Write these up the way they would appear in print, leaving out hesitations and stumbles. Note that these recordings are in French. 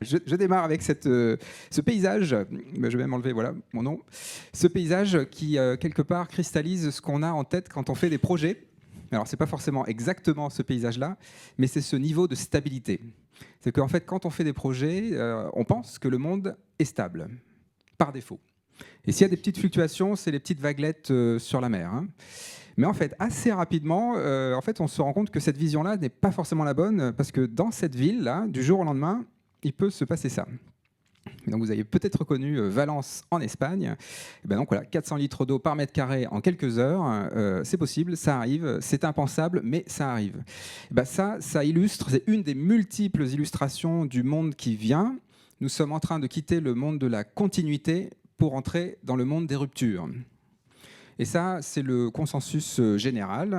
Je démarre avec ce paysage. Je vais même enlever voilà, mon nom. Ce paysage qui, quelque part, cristallise ce qu'on a en tête quand on fait des projets. Alors, ce n'est pas forcément exactement ce paysage-là, mais c'est ce niveau de stabilité. C'est qu'en fait, quand on fait des projets, on pense que le monde est stable, par défaut. Et s'il y a des petites fluctuations, c'est les petites vaguelettes sur la mer. Hein. Mais en fait, assez rapidement, on se rend compte que cette vision-là n'est pas forcément la bonne, parce que dans cette ville-là, du jour au lendemain, il peut se passer ça. Donc vous avez peut-être reconnu Valence en Espagne. Et ben donc voilà, 400 litres d'eau par mètre carré en quelques heures, c'est possible, ça arrive, c'est impensable, mais ça arrive. Et ben ça illustre, c'est une des multiples illustrations du monde qui vient. Nous sommes en train de quitter le monde de la continuité pour entrer dans le monde des ruptures. Et ça, c'est le consensus général,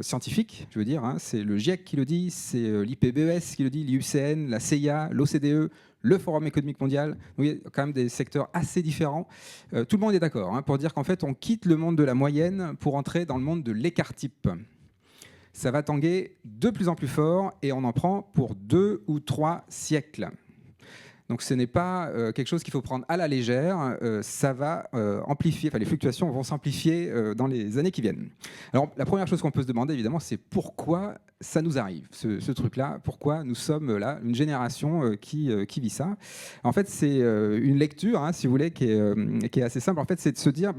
scientifique, je veux dire. Hein. C'est le GIEC qui le dit, c'est l'IPBES qui le dit, l'IUCN, la CIA, l'OCDE, le Forum économique mondial. Donc, il y a quand même des secteurs assez différents. Tout le monde est d'accord pour dire qu'en fait, on quitte le monde de la moyenne pour entrer dans le monde de l'écart-type. Ça va tanguer de plus en plus fort et on en prend pour 2 ou 3 siècles. Donc ce n'est pas quelque chose qu'il faut prendre à la légère, ça va amplifier, les fluctuations vont s'amplifier dans les années qui viennent. Alors la première chose qu'on peut se demander évidemment, c'est pourquoi ça nous arrive, ce truc-là, pourquoi nous sommes là, une génération qui vit ça. En fait, c'est une lecture, si vous voulez, qui est assez simple. En fait, c'est de se dire,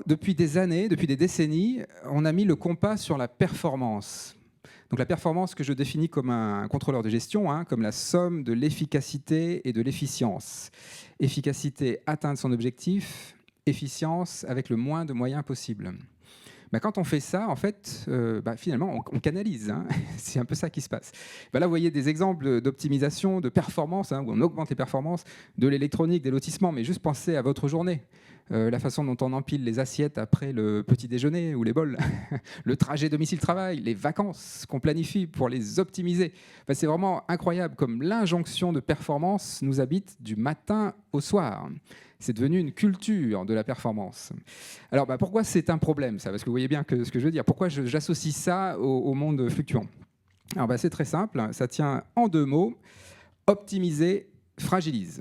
depuis des années, depuis des décennies, on a mis le compas sur la performance. Donc la performance que je définis comme un contrôleur de gestion, comme la somme de l'efficacité et de l'efficience. Efficacité, atteindre son objectif, efficience avec le moins de moyens possible. Quand on fait ça, en fait, finalement, on canalise. C'est un peu ça qui se passe. Là, vous voyez des exemples d'optimisation, de performance, où on augmente les performances de l'électronique, des lotissements, mais juste pensez à votre journée. La façon dont on empile les assiettes après le petit déjeuner ou les bols, le trajet domicile-travail, les vacances qu'on planifie pour les optimiser. C'est vraiment incroyable comme l'injonction de performance nous habite du matin au soir. C'est devenu une culture de la performance. Alors pourquoi c'est un problème ça ? Parce que vous voyez bien ce que je veux dire. Pourquoi j'associe ça au monde fluctuant ? Alors c'est très simple, ça tient en 2 mots. Optimiser, fragilise.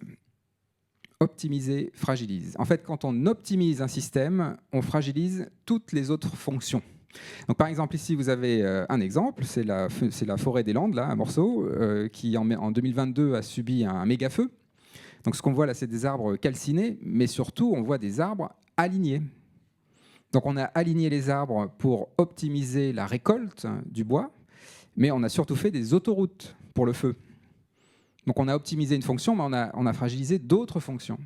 Optimiser, fragilise. En fait, quand on optimise un système, on fragilise toutes les autres fonctions. Donc, par exemple, ici, vous avez un exemple, c'est la forêt des Landes, là, un morceau, qui en 2022 a subi un méga feu. Donc, ce qu'on voit là, c'est des arbres calcinés, mais surtout, on voit des arbres alignés. Donc, on a aligné les arbres pour optimiser la récolte du bois, mais on a surtout fait des autoroutes pour le feu. Donc on a optimisé une fonction, mais on a fragilisé d'autres fonctions.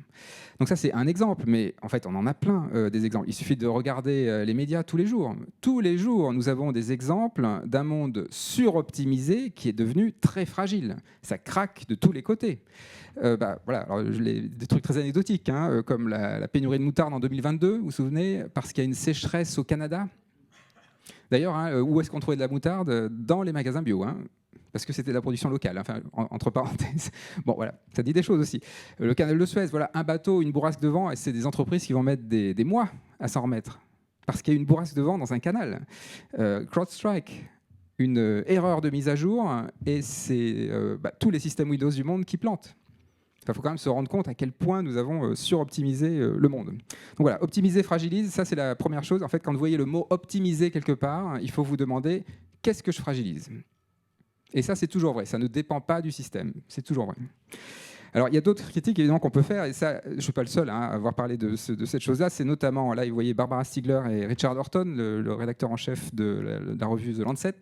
Donc ça, c'est un exemple, mais en fait, on en a plein des exemples. Il suffit de regarder les médias tous les jours. Tous les jours, nous avons des exemples d'un monde suroptimisé qui est devenu très fragile. Ça craque de tous les côtés. Alors, des trucs très anecdotiques, comme la pénurie de moutarde en 2022, vous vous souvenez, parce qu'il y a une sécheresse au Canada. D'ailleurs, où est-ce qu'on trouvait de la moutarde ? Dans les magasins bio. Parce que c'était de la production locale, entre parenthèses. Bon, voilà, ça dit des choses aussi. Le canal de Suez, voilà, un bateau, une bourrasque de vent, et c'est des entreprises qui vont mettre des mois à s'en remettre, parce qu'il y a une bourrasque de vent dans un canal. CrowdStrike, une erreur de mise à jour, et c'est tous les systèmes Windows du monde qui plantent. Il faut quand même se rendre compte à quel point nous avons suroptimisé le monde. Donc voilà, optimiser, fragilise, ça c'est la première chose. En fait, quand vous voyez le mot optimiser quelque part, il faut vous demander qu'est-ce que je fragilise ? Et ça, c'est toujours vrai. Ça ne dépend pas du système. C'est toujours vrai. Alors, il y a d'autres critiques, évidemment, qu'on peut faire. Et ça, je ne suis pas le seul à avoir parlé de cette chose-là. C'est notamment, là, vous voyez Barbara Stiegler et Richard Horton, le rédacteur en chef de la revue The Lancet.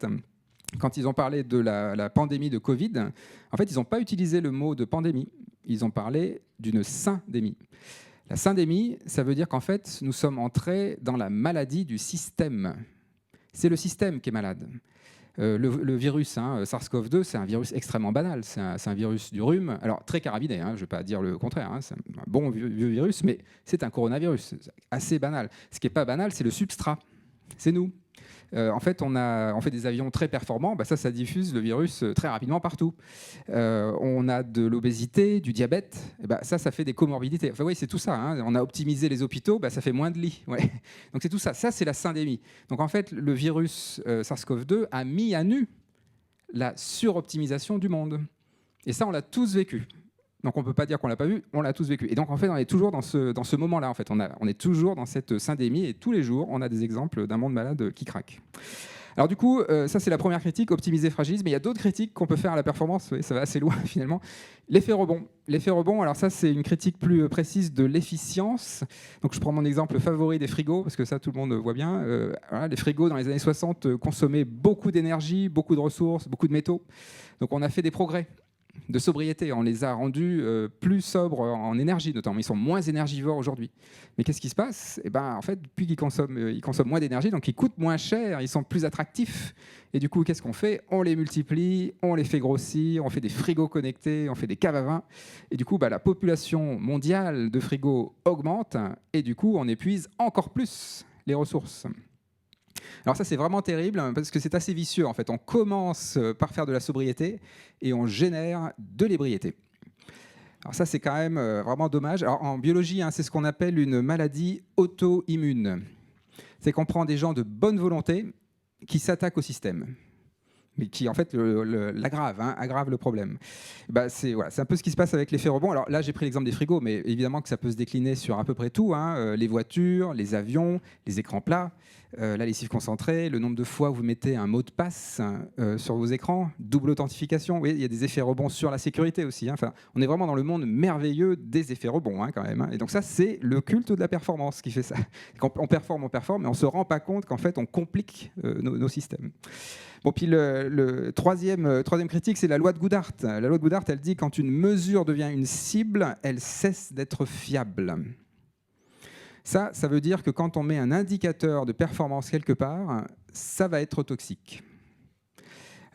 Quand ils ont parlé de la pandémie de Covid, en fait, ils n'ont pas utilisé le mot de pandémie. Ils ont parlé d'une syndémie. La syndémie, ça veut dire qu'en fait, nous sommes entrés dans la maladie du système. C'est le système qui est malade. Le virus SARS-CoV-2, c'est un virus extrêmement banal. C'est un virus du rhume. Alors, très carabiné, je ne vais pas dire le contraire. C'est un bon vieux virus, mais c'est un coronavirus. Assez banal. Ce qui n'est pas banal, c'est le substrat. C'est nous. En fait, on fait des avions très performants. Ça diffuse le virus très rapidement partout. On a de l'obésité, du diabète. Ça fait des comorbidités. Oui, c'est tout ça. On a optimisé les hôpitaux, ça fait moins de lits. Ouais. Donc c'est tout ça. Ça, c'est la syndémie. Donc en fait, le virus SARS-CoV-2 a mis à nu la suroptimisation du monde. Et ça, on l'a tous vécu. Donc on ne peut pas dire qu'on ne l'a pas vu, on l'a tous vécu. Et donc en fait, on est toujours dans ce moment-là. En fait. On est toujours dans cette syndémie et tous les jours, on a des exemples d'un monde malade qui craque. Alors du coup, ça c'est la première critique, optimiser, fragiliser. Mais il y a d'autres critiques qu'on peut faire à la performance. Oui, ça va assez loin finalement. L'effet rebond. L'effet rebond, alors ça c'est une critique plus précise de l'efficience. Donc je prends mon exemple favori des frigos, parce que ça tout le monde voit bien. Voilà, les frigos dans les années 60 consommaient beaucoup d'énergie, beaucoup de ressources, beaucoup de métaux. Donc on a fait des progrès de sobriété. On les a rendus plus sobres en énergie, notamment. Ils sont moins énergivores aujourd'hui. Mais qu'est-ce qui se passe ? Eh ben, en fait, depuis qu'ils consomment moins d'énergie, donc ils coûtent moins cher, ils sont plus attractifs. Et du coup, qu'est-ce qu'on fait ? On les multiplie, on les fait grossir, on fait des frigos connectés, on fait des caves à vin. Et du coup, la population mondiale de frigos augmente. Et du coup, on épuise encore plus les ressources. Alors ça, c'est vraiment terrible parce que c'est assez vicieux. En fait, on commence par faire de la sobriété et on génère de l'ébriété. Alors ça, c'est quand même vraiment dommage. Alors, en biologie, c'est ce qu'on appelle une maladie auto-immune. C'est qu'on prend des gens de bonne volonté qui s'attaquent au système, mais qui en fait aggrave le problème. C'est un peu ce qui se passe avec l'effet rebond. Alors là, j'ai pris l'exemple des frigos, mais évidemment que ça peut se décliner sur à peu près tout. Les voitures, les avions, les écrans plats, la lessive concentrée, le nombre de fois où vous mettez un mot de passe sur vos écrans, double authentification. Oui, il y a des effets rebonds sur la sécurité aussi. Enfin, on est vraiment dans le monde merveilleux des effets rebonds quand même. Et donc ça, c'est le culte de la performance qui fait ça. Quand on performe, mais on ne se rend pas compte qu'en fait, on complique nos systèmes. Bon, puis le troisième critique, c'est la loi de Goodhart. La loi de Goodhart, elle dit quand une mesure devient une cible, elle cesse d'être fiable. Ça veut dire que quand on met un indicateur de performance quelque part, ça va être toxique.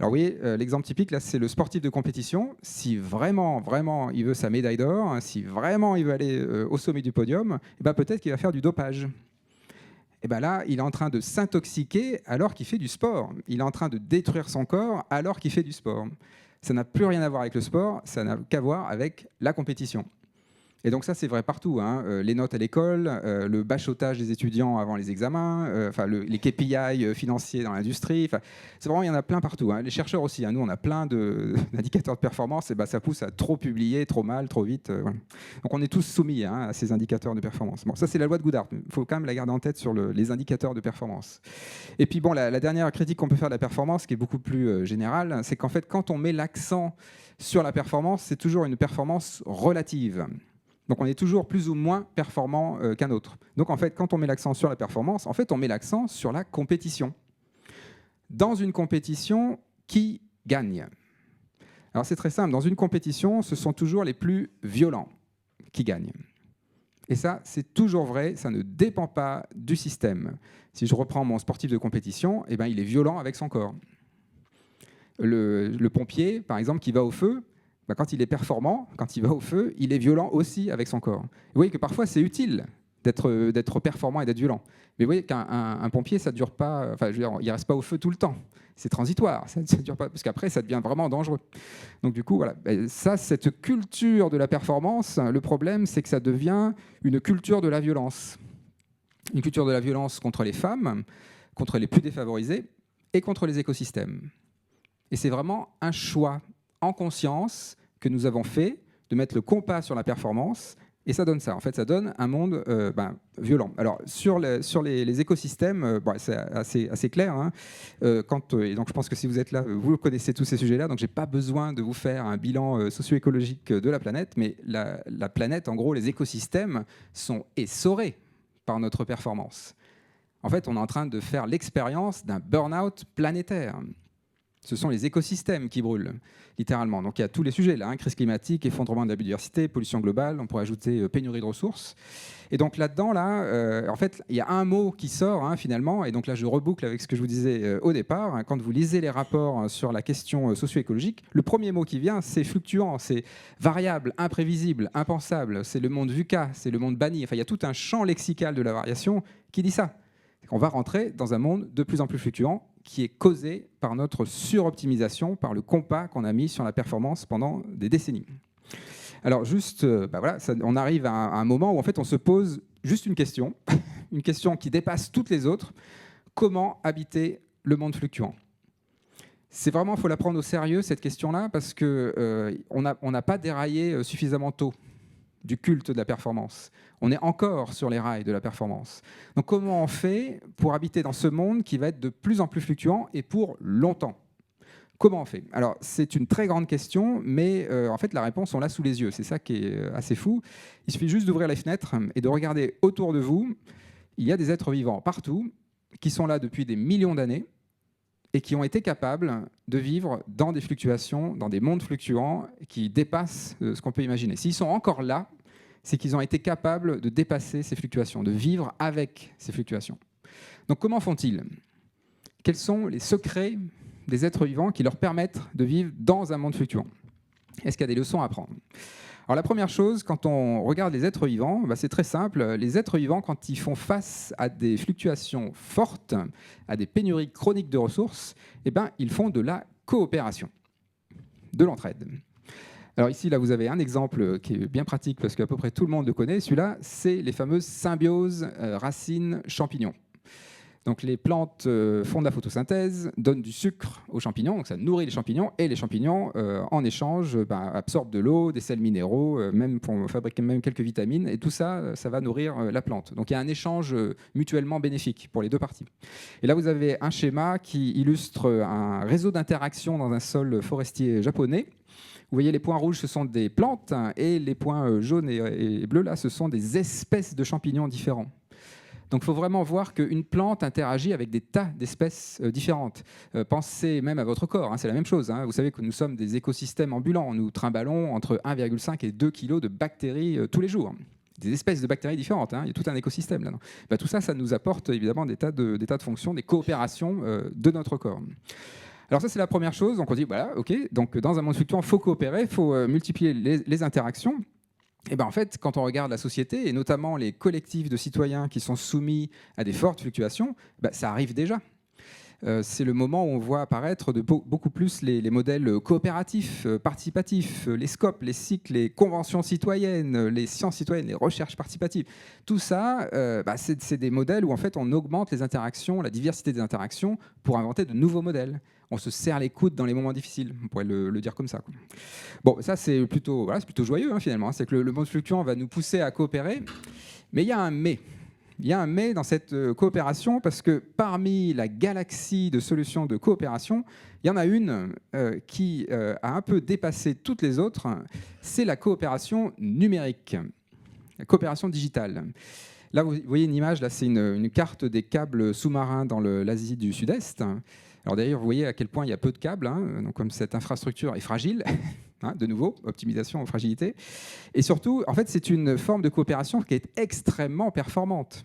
Alors oui, l'exemple typique, là, c'est le sportif de compétition. Si vraiment, vraiment, il veut sa médaille d'or, si vraiment il veut aller au sommet du podium, peut-être qu'il va faire du dopage. Et là, il est en train de s'intoxiquer alors qu'il fait du sport. Il est en train de détruire son corps alors qu'il fait du sport. Ça n'a plus rien à voir avec le sport, ça n'a qu'à voir avec la compétition. Et donc ça, c'est vrai partout. Les notes à l'école, le bachotage des étudiants avant les examens, les KPI financiers dans l'industrie. C'est vraiment, il y en a plein partout. Les chercheurs aussi. Nous, on a plein d'indicateurs de performance. Et ça pousse à trop publier, trop mal, trop vite. Voilà. Donc on est tous soumis à ces indicateurs de performance. Bon, ça, c'est la loi de Goodhart. Il faut quand même la garder en tête sur les indicateurs de performance. Et puis la dernière critique qu'on peut faire de la performance, qui est beaucoup plus générale, c'est qu'en fait, quand on met l'accent sur la performance, c'est toujours une performance relative. Donc on est toujours plus ou moins performant qu'un autre. Donc en fait, quand on met l'accent sur la performance, en fait, on met l'accent sur la compétition. Dans une compétition, qui gagne ? Alors c'est très simple. Dans une compétition, ce sont toujours les plus violents qui gagnent. Et ça, c'est toujours vrai. Ça ne dépend pas du système. Si je reprends mon sportif de compétition, il est violent avec son corps. Le pompier, par exemple, qui va au feu, quand il est performant, quand il va au feu, il est violent aussi avec son corps. Vous voyez que parfois, c'est utile d'être performant et d'être violent. Mais vous voyez qu'un pompier, ça ne dure pas... il ne reste pas au feu tout le temps. C'est transitoire. Ça ne dure pas, parce qu'après, ça devient vraiment dangereux. Donc du coup, voilà. Cette culture de la performance, le problème, c'est que ça devient une culture de la violence. Une culture de la violence contre les femmes, contre les plus défavorisés et contre les écosystèmes. Et c'est vraiment un choix en conscience que nous avons fait de mettre le compas sur la performance, et ça donne ça. En fait, ça donne un monde violent. Alors, sur les écosystèmes, c'est assez clair. Et donc, je pense que si vous êtes là, vous connaissez tous ces sujets-là, donc je n'ai pas besoin de vous faire un bilan socio-écologique de la planète, mais la planète, en gros, les écosystèmes sont essorés par notre performance. En fait, on est en train de faire l'expérience d'un burn-out planétaire. Ce sont les écosystèmes qui brûlent, littéralement. Donc il y a tous les sujets, là, crise climatique, effondrement de la biodiversité, pollution globale, on pourrait ajouter pénurie de ressources. Et donc là-dedans, en fait, il y a un mot qui sort, finalement, et donc là je reboucle avec ce que je vous disais au départ. Quand vous lisez les rapports sur la question socio-écologique, le premier mot qui vient, c'est fluctuant, c'est variable, imprévisible, impensable, c'est le monde VUCA, c'est le monde banni. Enfin, il y a tout un champ lexical de la variation qui dit ça. On va rentrer dans un monde de plus en plus fluctuant, qui est causé par notre suroptimisation, par le compas qu'on a mis sur la performance pendant des décennies. Alors juste, on arrive à un moment où en fait on se pose juste une question qui dépasse toutes les autres. Comment habiter le monde fluctuant ? C'est vraiment, il faut la prendre au sérieux, cette question-là, parce qu'on n'a pas déraillé suffisamment tôt du culte de la performance. On est encore sur les rails de la performance. Donc comment on fait pour habiter dans ce monde qui va être de plus en plus fluctuant et pour longtemps? Comment on fait? Alors, c'est une très grande question, mais en fait, la réponse, on l'a sous les yeux. C'est ça qui est assez fou. Il suffit juste d'ouvrir les fenêtres et de regarder autour de vous. Il y a des êtres vivants partout qui sont là depuis des millions d'années et qui ont été capables de vivre dans des fluctuations, dans des mondes fluctuants qui dépassent ce qu'on peut imaginer. S'ils sont encore là, c'est qu'ils ont été capables de dépasser ces fluctuations, de vivre avec ces fluctuations. Donc comment font-ils? Quels sont les secrets des êtres vivants qui leur permettent de vivre dans un monde fluctuant? Est-ce qu'il y a des leçons à apprendre? Alors la première chose, quand on regarde les êtres vivants, c'est très simple. Les êtres vivants, quand ils font face à des fluctuations fortes, à des pénuries chroniques de ressources, ils font de la coopération, de l'entraide. Alors ici, là, vous avez un exemple qui est bien pratique parce qu'à peu près tout le monde le connaît. Celui-là, c'est les fameuses symbioses racines-champignons. Donc les plantes font de la photosynthèse, donnent du sucre aux champignons, donc ça nourrit les champignons, et les champignons, en échange, absorbent de l'eau, des sels minéraux, même pour fabriquer même quelques vitamines, et tout ça, ça va nourrir la plante. Donc il y a un échange mutuellement bénéfique pour les deux parties. Et là, vous avez un schéma qui illustre un réseau d'interactions dans un sol forestier japonais. Vous voyez, les points rouges, ce sont des plantes, et les points jaunes et bleus, là, ce sont des espèces de champignons différents. Donc il faut vraiment voir qu'une plante interagit avec des tas d'espèces différentes. Pensez même à votre corps, c'est la même chose. Vous savez que nous sommes des écosystèmes ambulants. Nous trimballons entre 1,5 et 2 kg de bactéries tous les jours. Des espèces de bactéries différentes, il y a tout un écosystème là. Tout ça, ça nous apporte évidemment des tas de fonctions, des coopérations de notre corps. Alors ça, c'est la première chose. Donc on dit, voilà, ok, donc dans un monde fluctuant, il faut coopérer, il faut multiplier les interactions. Et en fait, quand on regarde la société, et notamment les collectifs de citoyens qui sont soumis à des fortes fluctuations, ça arrive déjà. C'est le moment où on voit apparaître beaucoup plus les modèles coopératifs, participatifs, les scopes, les cycles, les conventions citoyennes, les sciences citoyennes, les recherches participatives. Tout ça, c'est des modèles où en fait, on augmente les interactions, la diversité des interactions pour inventer de nouveaux modèles. On se serre les coudes dans les moments difficiles, on pourrait le dire comme ça. Bon, ça c'est plutôt joyeux finalement. C'est que le monde fluctuant va nous pousser à coopérer, mais il y a un mais. Il y a un mais dans cette coopération parce que parmi la galaxie de solutions de coopération, il y en a une qui a un peu dépassé toutes les autres, c'est la coopération numérique, la coopération digitale. Là, vous voyez une image, là c'est une carte des câbles sous-marins dans l'Asie du Sud-Est. Alors d'ailleurs, vous voyez à quel point il y a peu de câbles, donc comme cette infrastructure est fragile, de nouveau, optimisation en fragilité. Et surtout, en fait, c'est une forme de coopération qui est extrêmement performante.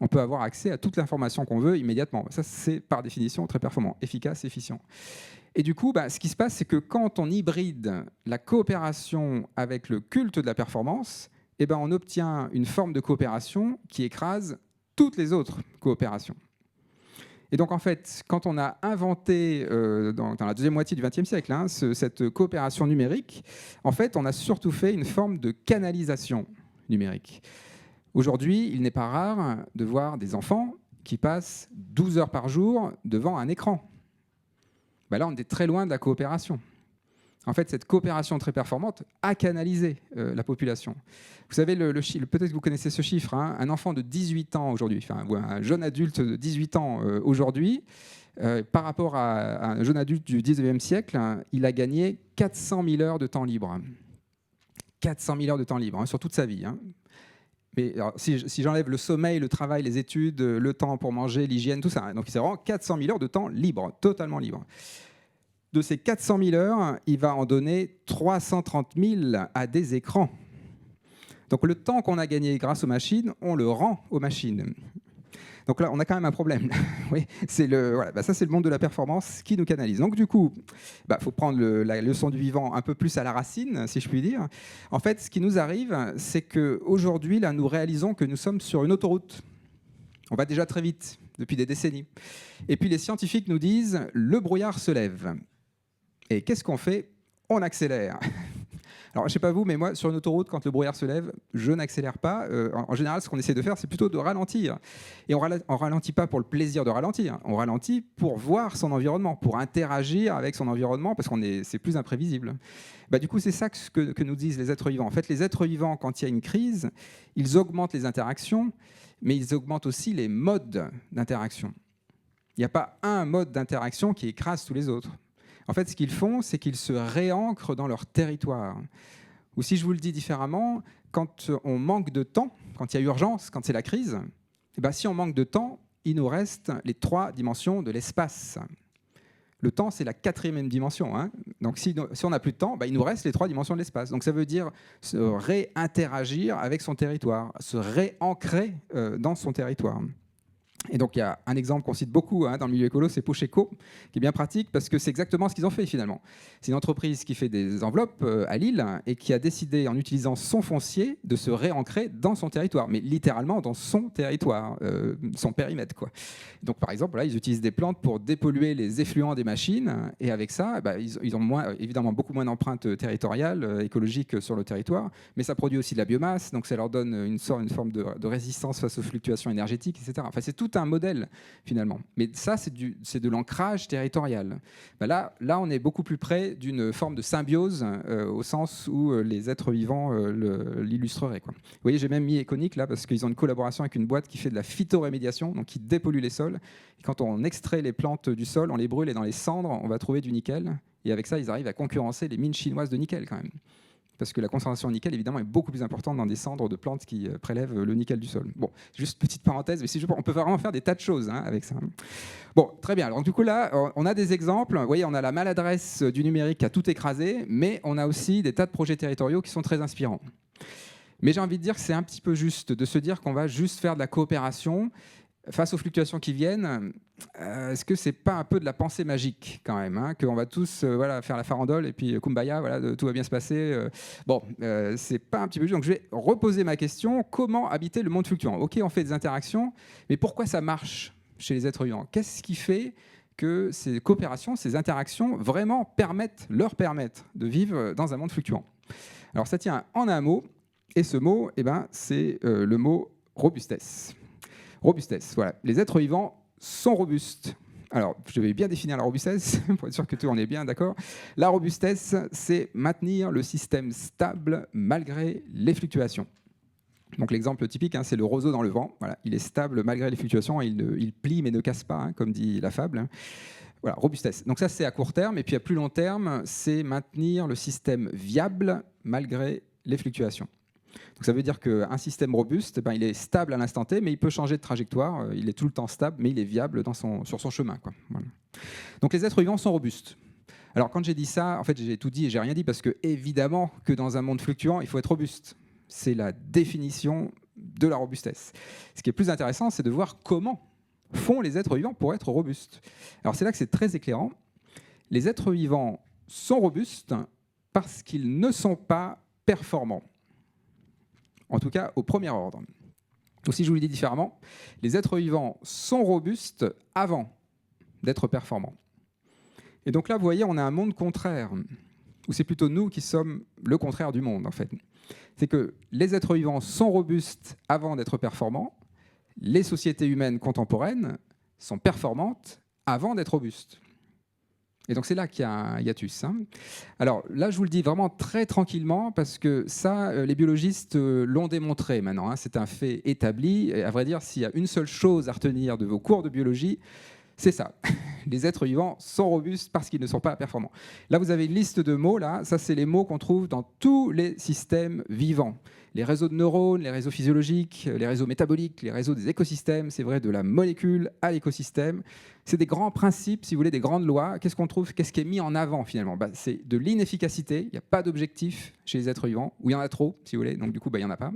On peut avoir accès à toute l'information qu'on veut immédiatement. Ça, c'est par définition très performant, efficace, efficient. Et du coup, ce qui se passe, c'est que quand on hybride la coopération avec le culte de la performance, on obtient une forme de coopération qui écrase toutes les autres coopérations. Et donc, en fait, quand on a inventé, dans la deuxième moitié du XXe siècle, cette coopération numérique, en fait, on a surtout fait une forme de canalisation numérique. Aujourd'hui, il n'est pas rare de voir des enfants qui passent 12 heures par jour devant un écran. Là, on est très loin de la coopération. En fait, cette coopération très performante a canalisé la population. Vous savez, peut-être que vous connaissez ce chiffre, un enfant de 18 ans aujourd'hui, ou un jeune adulte de 18 ans aujourd'hui, par rapport à un jeune adulte du 19e siècle, il a gagné 400 000 heures de temps libre. 400 000 heures de temps libre, sur toute sa vie. Mais alors, si j'enlève le sommeil, le travail, les études, le temps pour manger, l'hygiène, tout ça, donc c'est vraiment 400 000 heures de temps libre, totalement libre. De ces 400 000 heures, il va en donner 330 000 à des écrans. Donc le temps qu'on a gagné grâce aux machines, on le rend aux machines. Donc là, on a quand même un problème. Oui, ça, c'est le monde de la performance qui nous canalise. Donc du coup, faut prendre la leçon du vivant un peu plus à la racine, si je puis dire. En fait, ce qui nous arrive, c'est qu'aujourd'hui, là, nous réalisons que nous sommes sur une autoroute. On va déjà très vite, depuis des décennies. Et puis les scientifiques nous disent, le brouillard se lève. Et qu'est-ce qu'on fait? On accélère. Alors, je sais pas vous, mais moi, sur une autoroute, quand le brouillard se lève, je n'accélère pas. En général, ce qu'on essaie de faire, c'est plutôt de ralentir. Et on ralentit pas pour le plaisir de ralentir. On ralentit pour voir son environnement, pour interagir avec son environnement, parce c'est plus imprévisible. Du coup, c'est ça que nous disent les êtres vivants. En fait, les êtres vivants, quand il y a une crise, ils augmentent les interactions, mais ils augmentent aussi les modes d'interaction. Il n'y a pas un mode d'interaction qui écrase tous les autres. En fait, ce qu'ils font, c'est qu'ils se réancrent dans leur territoire. Ou si je vous le dis différemment, quand on manque de temps, quand il y a urgence, quand c'est la crise, si on manque de temps, il nous reste les 3 dimensions de l'espace. Le temps, c'est la 4e dimension. Hein. Donc si on n'a plus de temps, il nous reste les 3 dimensions de l'espace. Donc ça veut dire se réinteragir avec son territoire, se réancrer dans son territoire. Et donc, il y a un exemple qu'on cite beaucoup dans le milieu écolo, c'est Pocheco, qui est bien pratique parce que c'est exactement ce qu'ils ont fait finalement. C'est une entreprise qui fait des enveloppes à Lille et qui a décidé, en utilisant son foncier, de se réancrer dans son territoire, mais littéralement dans son territoire, son périmètre, quoi. Donc, par exemple, là, ils utilisent des plantes pour dépolluer les effluents des machines et avec ça, ils ont évidemment beaucoup moins d'empreintes territoriales, écologiques sur le territoire, mais ça produit aussi de la biomasse, donc ça leur donne une forme de résistance face aux fluctuations énergétiques, etc. Enfin, c'est tout un modèle finalement. Mais ça, c'est de l'ancrage territorial. Là, on est beaucoup plus près d'une forme de symbiose au sens où les êtres vivants l'illustreraient. Vous voyez, j'ai même mis Econic là parce qu'ils ont une collaboration avec une boîte qui fait de la phytorémédiation, donc qui dépollue les sols. Et quand on extrait les plantes du sol, on les brûle et dans les cendres, on va trouver du nickel. Et avec ça, ils arrivent à concurrencer les mines chinoises de nickel quand même. Parce que la concentration en nickel, évidemment, est beaucoup plus importante dans des cendres de plantes qui prélèvent le nickel du sol. Bon, juste petite parenthèse, mais on peut vraiment faire des tas de choses avec ça. Bon, très bien. Alors du coup, là, on a des exemples. Vous voyez, on a la maladresse du numérique qui a tout écrasé, mais on a aussi des tas de projets territoriaux qui sont très inspirants. Mais j'ai envie de dire que c'est un petit peu juste de se dire qu'on va juste faire de la coopération face aux fluctuations qui viennent. Est-ce que c'est pas un peu de la pensée magique quand même, qu'on va tous faire la farandole et puis kumbaya, tout va bien se passer. C'est pas un petit peu juste. Donc je vais reposer ma question. Comment habiter le monde fluctuant? Ok, on fait des interactions, mais pourquoi ça marche chez les êtres vivants? Qu'est-ce qui fait que ces coopérations, ces interactions vraiment leur permettent de vivre dans un monde fluctuant? Alors ça tient en un mot, et ce mot, c'est le mot robustesse. Robustesse, voilà. Les êtres vivants sont robustes. Alors, je vais bien définir la robustesse, pour être sûr que tout on est bien d'accord. La robustesse, c'est maintenir le système stable malgré les fluctuations. Donc l'exemple typique, c'est le roseau dans le vent. Voilà, il est stable malgré les fluctuations, il plie mais ne casse pas, comme dit la fable. Voilà, robustesse. Donc ça, c'est à court terme. Et puis à plus long terme, c'est maintenir le système viable malgré les fluctuations. Donc ça veut dire qu'un système robuste, il est stable à l'instant T, mais il peut changer de trajectoire. Il est tout le temps stable, mais il est viable sur son chemin. Voilà. Donc les êtres vivants sont robustes. Alors quand j'ai dit ça, en fait, j'ai tout dit et j'ai rien dit parce que évidemment que dans un monde fluctuant, il faut être robuste. C'est la définition de la robustesse. Ce qui est plus intéressant, c'est de voir comment font les êtres vivants pour être robustes. Alors c'est là que c'est très éclairant. Les êtres vivants sont robustes parce qu'ils ne sont pas performants. En tout cas, au premier ordre. Ou si je vous le dis différemment, les êtres vivants sont robustes avant d'être performants. Et donc là, vous voyez, on a un monde contraire, où c'est plutôt nous qui sommes le contraire du monde, en fait. C'est que les êtres vivants sont robustes avant d'être performants, les sociétés humaines contemporaines sont performantes avant d'être robustes. Et donc c'est là qu'il y a un hiatus. Alors là, je vous le dis vraiment très tranquillement parce que ça, les biologistes l'ont démontré maintenant. C'est un fait établi. Et à vrai dire, s'il y a une seule chose à retenir de vos cours de biologie, c'est ça. Les êtres vivants sont robustes parce qu'ils ne sont pas performants. Là, vous avez une liste de mots. Là, ça, c'est les mots qu'on trouve dans tous les systèmes vivants. Les réseaux de neurones, les réseaux physiologiques, les réseaux métaboliques, les réseaux des écosystèmes, c'est vrai de la molécule à l'écosystème. C'est des grands principes, si vous voulez, des grandes lois. Qu'est-ce qu'on trouve? Qu'est-ce qui est mis en avant finalement? C'est de l'inefficacité. Il n'y a pas d'objectif chez les êtres vivants, ou il y en a trop, si vous voulez, donc du coup, il n'y en a pas.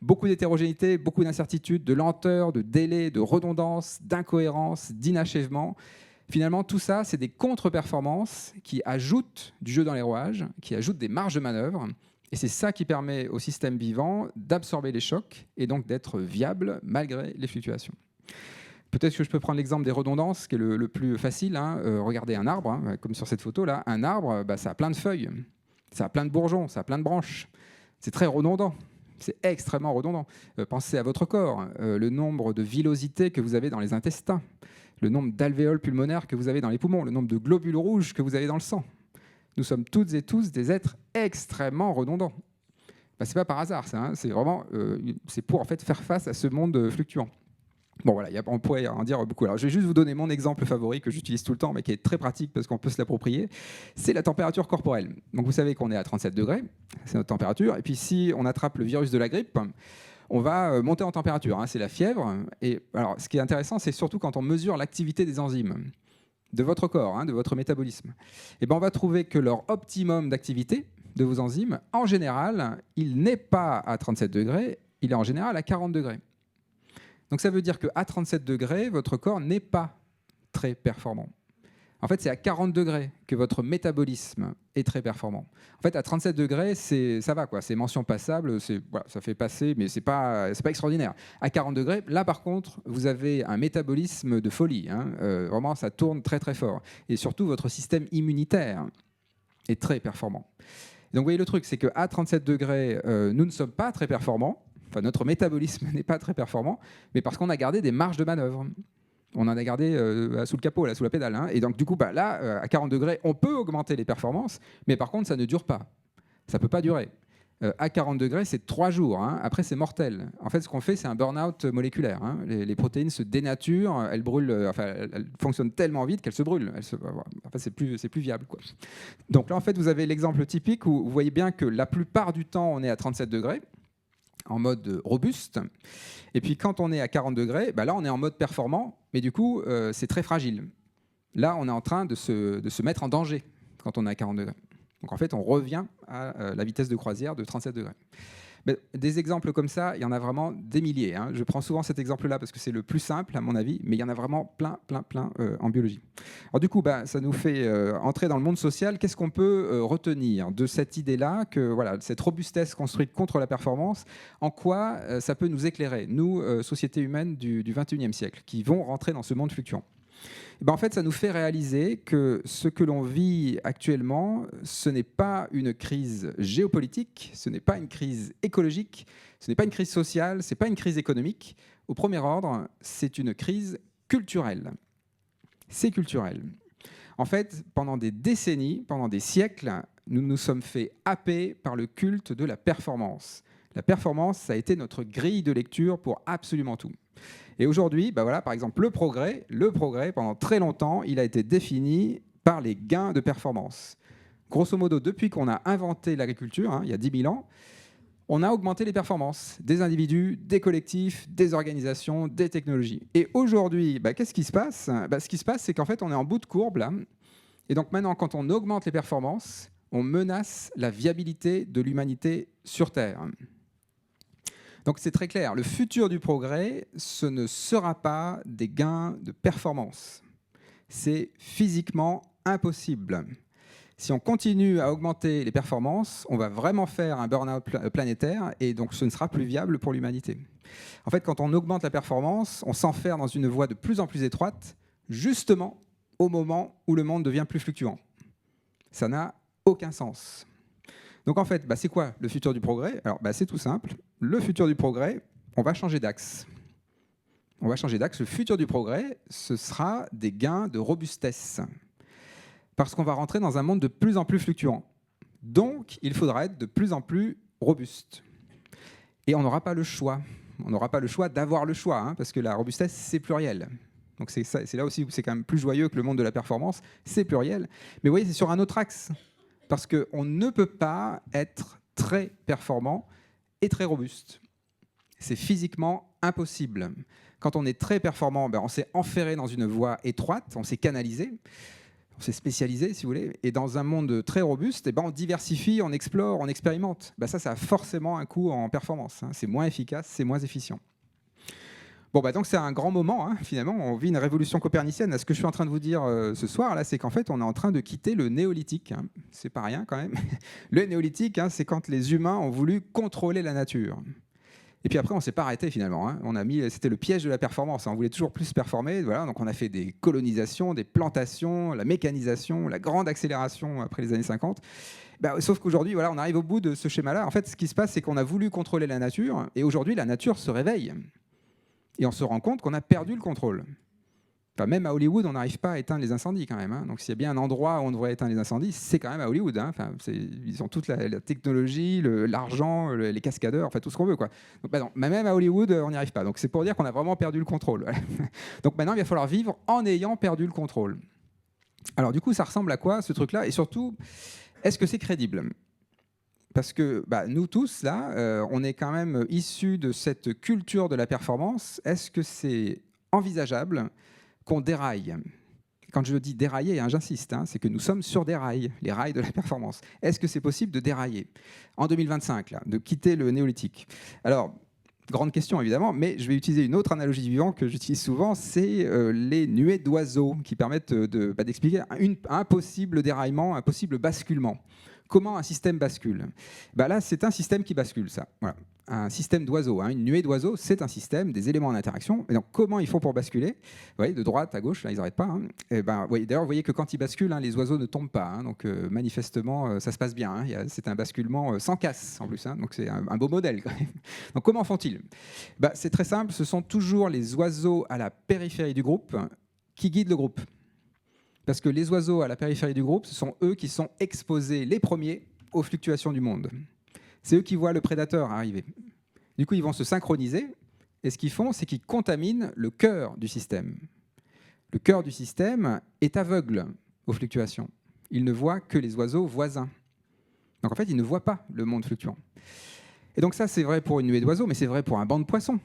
Beaucoup d'hétérogénéité, beaucoup d'incertitudes, de lenteur, de délai, de redondance, d'incohérence, d'inachèvement. Finalement, tout ça, c'est des contre-performances qui ajoutent du jeu dans les rouages, qui ajoutent des marges de manœuvre. Et c'est ça qui permet au système vivant d'absorber les chocs et donc d'être viable malgré les fluctuations. Peut-être que je peux prendre l'exemple des redondances, qui est le plus facile. Regardez un arbre, comme sur cette photo-là. Un arbre, ça a plein de feuilles. Ça a plein de bourgeons, ça a plein de branches. C'est très redondant. C'est extrêmement redondant. Pensez à votre corps, le nombre de villosités que vous avez dans les intestins, le nombre d'alvéoles pulmonaires que vous avez dans les poumons, le nombre de globules rouges que vous avez dans le sang. Nous sommes toutes et tous des êtres extrêmement redondants. Ce n'est pas par hasard, ça. C'est vraiment, c'est pour en fait faire face à ce monde fluctuant. Bon voilà, on pourrait en dire beaucoup. Alors je vais juste vous donner mon exemple favori que j'utilise tout le temps, mais qui est très pratique parce qu'on peut se l'approprier. C'est la température corporelle. Donc vous savez qu'on est à 37 degrés, c'est notre température. Et puis si on attrape le virus de la grippe, on va monter en température. C'est la fièvre. Et alors ce qui est intéressant, c'est surtout quand on mesure l'activité des enzymes de votre corps, de votre métabolisme. Et ben on va trouver que leur optimum d'activité de vos enzymes, en général, il n'est pas à 37 degrés, il est en général à 40 degrés. Donc ça veut dire qu'à 37 degrés, votre corps n'est pas très performant. En fait, c'est à 40 degrés que votre métabolisme est très performant. En fait, à 37 degrés, ça va, quoi. C'est mention passable, voilà, ça fait passer, mais c'est pas extraordinaire. À 40 degrés, là par contre, vous avez un métabolisme de folie. Vraiment, ça tourne très très fort. Et surtout, votre système immunitaire est très performant. Donc vous voyez, le truc, c'est qu'à 37 degrés, nous ne sommes pas très performants. Enfin, notre métabolisme n'est pas très performant, mais parce qu'on a gardé des marges de manœuvre. On en a gardé sous le capot, là, sous la pédale. Et donc, du coup, là, à 40 degrés, on peut augmenter les performances, mais par contre, ça ne dure pas. Ça ne peut pas durer. À 40 degrés, c'est 3 jours. Après, c'est mortel. En fait, ce qu'on fait, c'est un burn-out moléculaire. Les protéines se dénaturent, elles brûlent, elles fonctionnent tellement vite qu'elles se brûlent. C'est plus viable, quoi. Donc là, en fait, vous avez l'exemple typique où vous voyez bien que la plupart du temps, on est à 37 degrés. En mode robuste. Et puis quand on est à 40 degrés, là on est en mode performant, mais du coup c'est très fragile. Là on est en train de se mettre en danger quand on est à 40 degrés. Donc en fait on revient à la vitesse de croisière de 37 degrés. Mais des exemples comme ça, il y en a vraiment des milliers. Je prends souvent cet exemple-là parce que c'est le plus simple à mon avis, mais il y en a vraiment plein en biologie. Alors du coup, ça nous fait entrer dans le monde social. Qu'est-ce qu'on peut retenir de cette idée-là, que voilà, cette robustesse construite contre la performance, en quoi ça peut nous éclairer, nous, sociétés humaines du XXIe siècle, qui vont rentrer dans ce monde fluctuant? En fait, ça nous fait réaliser que ce que l'on vit actuellement, ce n'est pas une crise géopolitique, ce n'est pas une crise écologique, ce n'est pas une crise sociale, ce n'est pas une crise économique. Au premier ordre, c'est une crise culturelle. C'est culturel. En fait, pendant des décennies, pendant des siècles, nous nous sommes fait happer par le culte de la performance. La performance, ça a été notre grille de lecture pour absolument tout. Et aujourd'hui, voilà, par exemple, le progrès, pendant très longtemps, il a été défini par les gains de performance. Grosso modo, depuis qu'on a inventé l'agriculture, il y a 10 000 ans, on a augmenté les performances des individus, des collectifs, des organisations, des technologies. Et aujourd'hui, qu'est-ce qui se passe? Ce qui se passe, c'est qu'en fait, on est en bout de courbe, là. Et donc maintenant, quand on augmente les performances, on menace la viabilité de l'humanité sur Terre. Donc c'est très clair, le futur du progrès, ce ne sera pas des gains de performance. C'est physiquement impossible. Si on continue à augmenter les performances, on va vraiment faire un burn-out planétaire et donc ce ne sera plus viable pour l'humanité. En fait, quand on augmente la performance, on s'enferme dans une voie de plus en plus étroite, justement au moment où le monde devient plus fluctuant. Ça n'a aucun sens. Donc en fait, c'est quoi le futur du progrès? Alors c'est tout simple. Le futur du progrès, on va changer d'axe. On va changer d'axe. Le futur du progrès, ce sera des gains de robustesse. Parce qu'on va rentrer dans un monde de plus en plus fluctuant. Donc, il faudra être de plus en plus robuste. Et on n'aura pas le choix. On n'aura pas le choix d'avoir le choix, parce que la robustesse, c'est pluriel. Donc c'est là aussi où c'est quand même plus joyeux que le monde de la performance. C'est pluriel. Mais vous voyez, c'est sur un autre axe. Parce qu'on ne peut pas être très performant et très robuste. C'est physiquement impossible. Quand on est très performant, on s'est enferré dans une voie étroite, on s'est canalisé, on s'est spécialisé, si vous voulez. Et dans un monde très robuste, on diversifie, on explore, on expérimente. Ça a forcément un coût en performance. C'est moins efficace, c'est moins efficient. Donc c'est un grand moment, finalement, on vit une révolution copernicienne. Ce que je suis en train de vous dire ce soir, là, c'est qu'en fait, on est en train de quitter le néolithique. C'est pas rien quand même. Le néolithique, c'est quand les humains ont voulu contrôler la nature. Et puis après, on ne s'est pas arrêté finalement. Hein. C'était le piège de la performance. Hein. On voulait toujours plus performer. Voilà, donc on a fait des colonisations, des plantations, la mécanisation, la grande accélération après les années 50. Sauf qu'aujourd'hui, voilà, on arrive au bout de ce schéma-là. En fait, ce qui se passe, c'est qu'on a voulu contrôler la nature. Et aujourd'hui, la nature se réveille. Et on se rend compte qu'on a perdu le contrôle. Enfin, même à Hollywood, on n'arrive pas à éteindre les incendies quand même. Hein. Donc s'il y a bien un endroit où on devrait éteindre les incendies, c'est quand même à Hollywood. Hein. Enfin, ils ont toute la technologie, l'argent, les cascadeurs, enfin tout ce qu'on veut. Quoi. Donc, non, même à Hollywood, on n'y arrive pas. Donc c'est pour dire qu'on a vraiment perdu le contrôle. Donc maintenant, il va falloir vivre en ayant perdu le contrôle. Alors du coup, ça ressemble à quoi ce truc-là? Et surtout, est-ce que c'est crédible? Parce que nous tous, là, on est quand même issus de cette culture de la performance. Est-ce que c'est envisageable qu'on déraille? Quand je dis dérailler, hein, j'insiste, hein, c'est que nous sommes sur des rails, les rails de la performance. Est-ce que c'est possible de dérailler en 2025, là, de quitter le néolithique? Alors, grande question évidemment, mais je vais utiliser une autre analogie du vivant que j'utilise souvent, c'est les nuées d'oiseaux qui permettent d'expliquer un possible déraillement, un possible basculement. Comment un système bascule? Là, c'est un système qui bascule, ça. Voilà. Un système d'oiseaux, hein. Une nuée d'oiseaux, c'est un système, des éléments en interaction. Et donc, comment ils font pour basculer? Vous voyez, de droite à gauche, là, ils n'arrêtent pas. Hein. D'ailleurs, vous voyez que quand ils basculent, hein, les oiseaux ne tombent pas. Hein. Donc, manifestement, ça se passe bien. Hein. C'est un basculement sans casse, en plus. Hein. Donc, c'est un beau modèle, quand même. Donc, comment font-ils? C'est très simple. Ce sont toujours les oiseaux à la périphérie du groupe qui guident le groupe. Parce que les oiseaux à la périphérie du groupe, ce sont eux qui sont exposés les premiers aux fluctuations du monde. C'est eux qui voient le prédateur arriver. Du coup, ils vont se synchroniser. Et ce qu'ils font, c'est qu'ils contaminent le cœur du système. Le cœur du système est aveugle aux fluctuations. Il ne voit que les oiseaux voisins. Donc en fait, il ne voit pas le monde fluctuant. Et donc ça, c'est vrai pour une nuée d'oiseaux, mais c'est vrai pour un banc de poissons.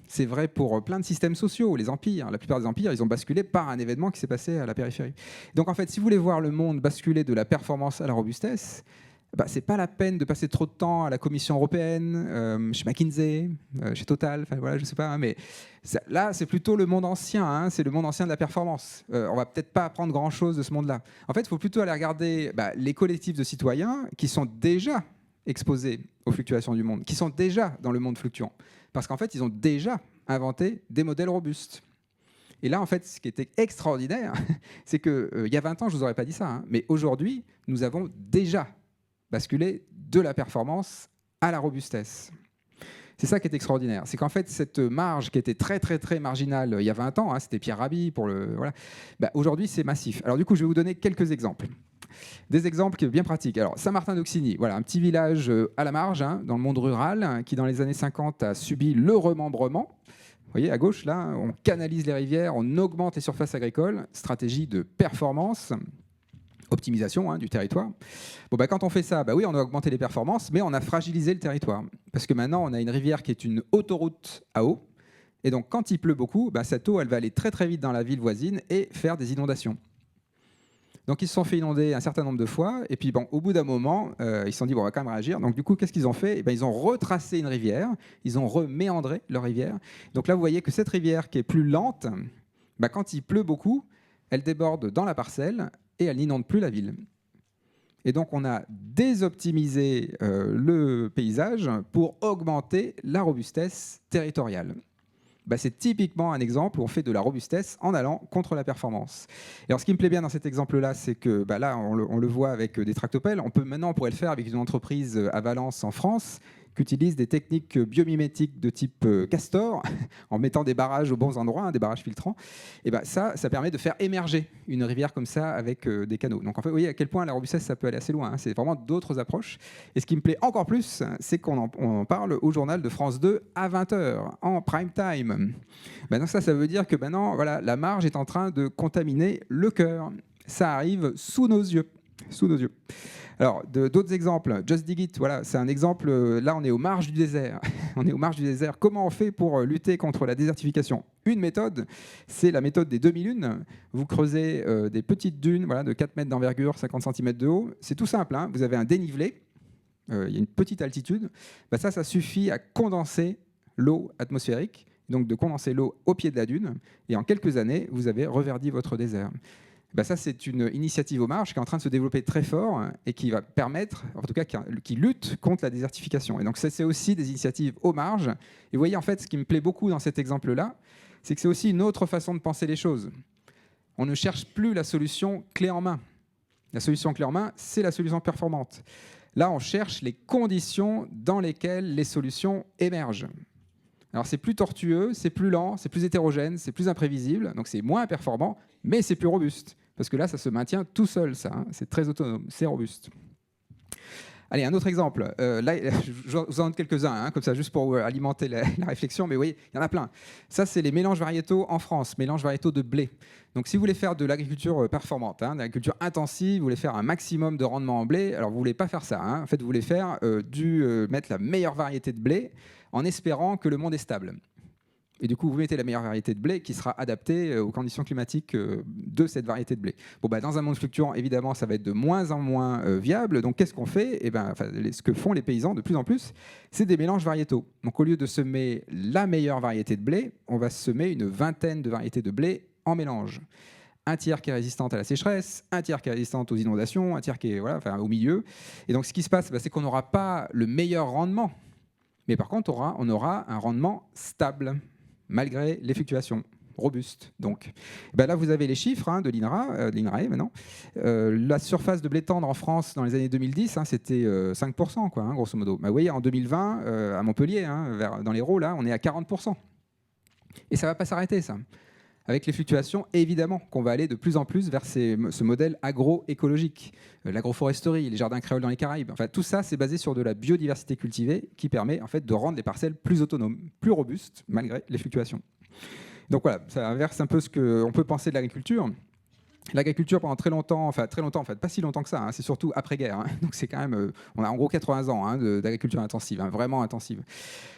C'est vrai pour plein de systèmes sociaux, les empires. La plupart des empires, ils ont basculé par un événement qui s'est passé à la périphérie. Donc en fait, si vous voulez voir le monde basculer de la performance à la robustesse, ce n'est pas la peine de passer trop de temps à la Commission européenne, chez McKinsey, chez Total, voilà, je ne sais pas, hein, mais là, c'est plutôt le monde ancien, hein, c'est le monde ancien de la performance. On ne va peut-être pas apprendre grand-chose de ce monde-là. En fait, il faut plutôt aller regarder les collectifs de citoyens qui sont déjà exposés aux fluctuations du monde, qui sont déjà dans le monde fluctuant. Parce qu'en fait, ils ont déjà inventé des modèles robustes. Et là, en fait, ce qui était extraordinaire, c'est qu'il y a 20 ans, je ne vous aurais pas dit ça, hein, mais aujourd'hui, nous avons déjà basculer de la performance à la robustesse. C'est ça qui est extraordinaire. C'est qu'en fait, cette marge qui était très, très, très marginale il y a 20 ans, hein, c'était Pierre Rabhi pour le... Voilà, aujourd'hui, c'est massif. Alors du coup, je vais vous donner quelques exemples. Des exemples bien pratiques. Alors, Saint-Martin-d'Auxigny, voilà, un petit village à la marge, hein, dans le monde rural, hein, qui dans les années 50 a subi le remembrement. Vous voyez, à gauche, là, on canalise les rivières, on augmente les surfaces agricoles, stratégie de performance, optimisation, hein, du territoire. Quand on fait ça, oui, on a augmenté les performances, mais on a fragilisé le territoire. Parce que maintenant, on a une rivière qui est une autoroute à eau. Et donc, quand il pleut beaucoup, cette eau, elle va aller très très vite dans la ville voisine et faire des inondations. Donc, ils se sont fait inonder un certain nombre de fois. Et puis, au bout d'un moment, ils se sont dit, on va quand même réagir. Donc, du coup, qu'est-ce qu'ils ont fait? Ils ont retracé une rivière. Ils ont reméandré leur rivière. Donc là, vous voyez que cette rivière qui est plus lente, quand il pleut beaucoup, elle déborde dans la parcelle et elle n'inonde plus la ville. Et donc, on a désoptimisé le paysage pour augmenter la robustesse territoriale. C'est typiquement un exemple où on fait de la robustesse en allant contre la performance. Et alors, ce qui me plaît bien dans cet exemple-là, c'est que là, on le voit avec des tractopelles. Maintenant, on pourrait le faire avec une entreprise à Valence, en France, qui utilise des techniques biomimétiques de type castor, en mettant des barrages aux bons endroits, hein, des barrages filtrants. Et ça permet de faire émerger une rivière comme ça avec des canaux. Donc en fait, vous voyez à quel point la robustesse, ça peut aller assez loin. Hein. C'est vraiment d'autres approches. Et ce qui me plaît encore plus, c'est qu'on en parle au journal de France 2 à 20h, en prime time. Donc ça veut dire que maintenant, voilà, la marge est en train de contaminer le cœur. Ça arrive sous nos yeux. Sous nos yeux. Alors, d'autres exemples. Just Dig It, voilà, c'est un exemple. Là, on est aux marges du désert. On est aux marges du désert. Comment on fait pour lutter contre la désertification? Une méthode, c'est la méthode des demi-lunes. Vous creusez des petites dunes, voilà, de 4 mètres d'envergure, 50 cm de haut. C'est tout simple. Hein. Vous avez un dénivelé. Il y a une petite altitude. Ça suffit à condenser l'eau atmosphérique. Donc, de condenser l'eau au pied de la dune. Et en quelques années, vous avez reverdi votre désert. Ben ça, c'est une initiative au marge qui est en train de se développer très fort et qui va permettre, en tout cas, qui lutte contre la désertification. Et donc, c'est aussi des initiatives au marge. Et vous voyez, en fait, ce qui me plaît beaucoup dans cet exemple-là, c'est que c'est aussi une autre façon de penser les choses. On ne cherche plus la solution clé en main. La solution clé en main, c'est la solution performante. Là, on cherche les conditions dans lesquelles les solutions émergent. Alors, c'est plus tortueux, c'est plus lent, c'est plus hétérogène, c'est plus imprévisible, donc c'est moins performant, mais c'est plus robuste. Parce que là, ça se maintient tout seul, ça. C'est très autonome, c'est robuste. Allez, un autre exemple. Là, je vous en donne quelques-uns, comme ça, juste pour alimenter la réflexion. Mais vous voyez, il y en a plein. Ça, c'est les mélanges variétaux en France, mélanges variétaux de blé. Donc, si vous voulez faire de l'agriculture performante, de l'agriculture intensive, vous voulez faire un maximum de rendement en blé, alors vous ne voulez pas faire ça. En fait, vous voulez faire mettre la meilleure variété de blé en espérant que le monde est stable. Et du coup, vous mettez la meilleure variété de blé qui sera adaptée aux conditions climatiques de cette variété de blé. Bon, dans un monde fluctuant, évidemment, ça va être de moins en moins viable. Donc, qu'est-ce qu'on fait ? Ce que font les paysans de plus en plus, c'est des mélanges variétaux. Donc, au lieu de semer la meilleure variété de blé, on va semer une vingtaine de variétés de blé en mélange. Un tiers qui est résistante à la sécheresse, un tiers qui est résistante aux inondations, un tiers qui est au milieu. Et donc, ce qui se passe, c'est qu'on n'aura pas le meilleur rendement. Mais par contre, on aura un rendement stable, malgré les fluctuations, robuste. Donc, là, vous avez les chiffres de l'INRAE maintenant. La surface de blé tendre en France dans les années 2010, c'était 5%, grosso modo. Vous voyez, en 2020, à Montpellier, dans l'Hérault, là, on est à 40%. Et ça ne va pas s'arrêter, ça. Avec les fluctuations, évidemment qu'on va aller de plus en plus vers ce modèle agroécologique, l'agroforesterie, les jardins créoles dans les Caraïbes. Enfin, tout ça, c'est basé sur de la biodiversité cultivée qui permet en fait de rendre les parcelles plus autonomes, plus robustes, malgré les fluctuations. Donc voilà, ça inverse un peu ce qu'on peut penser de l'agriculture. L'agriculture pendant très longtemps, en fait pas si longtemps que ça, c'est surtout après-guerre. Donc c'est quand même, on a en gros 80 ans d'agriculture intensive, vraiment intensive.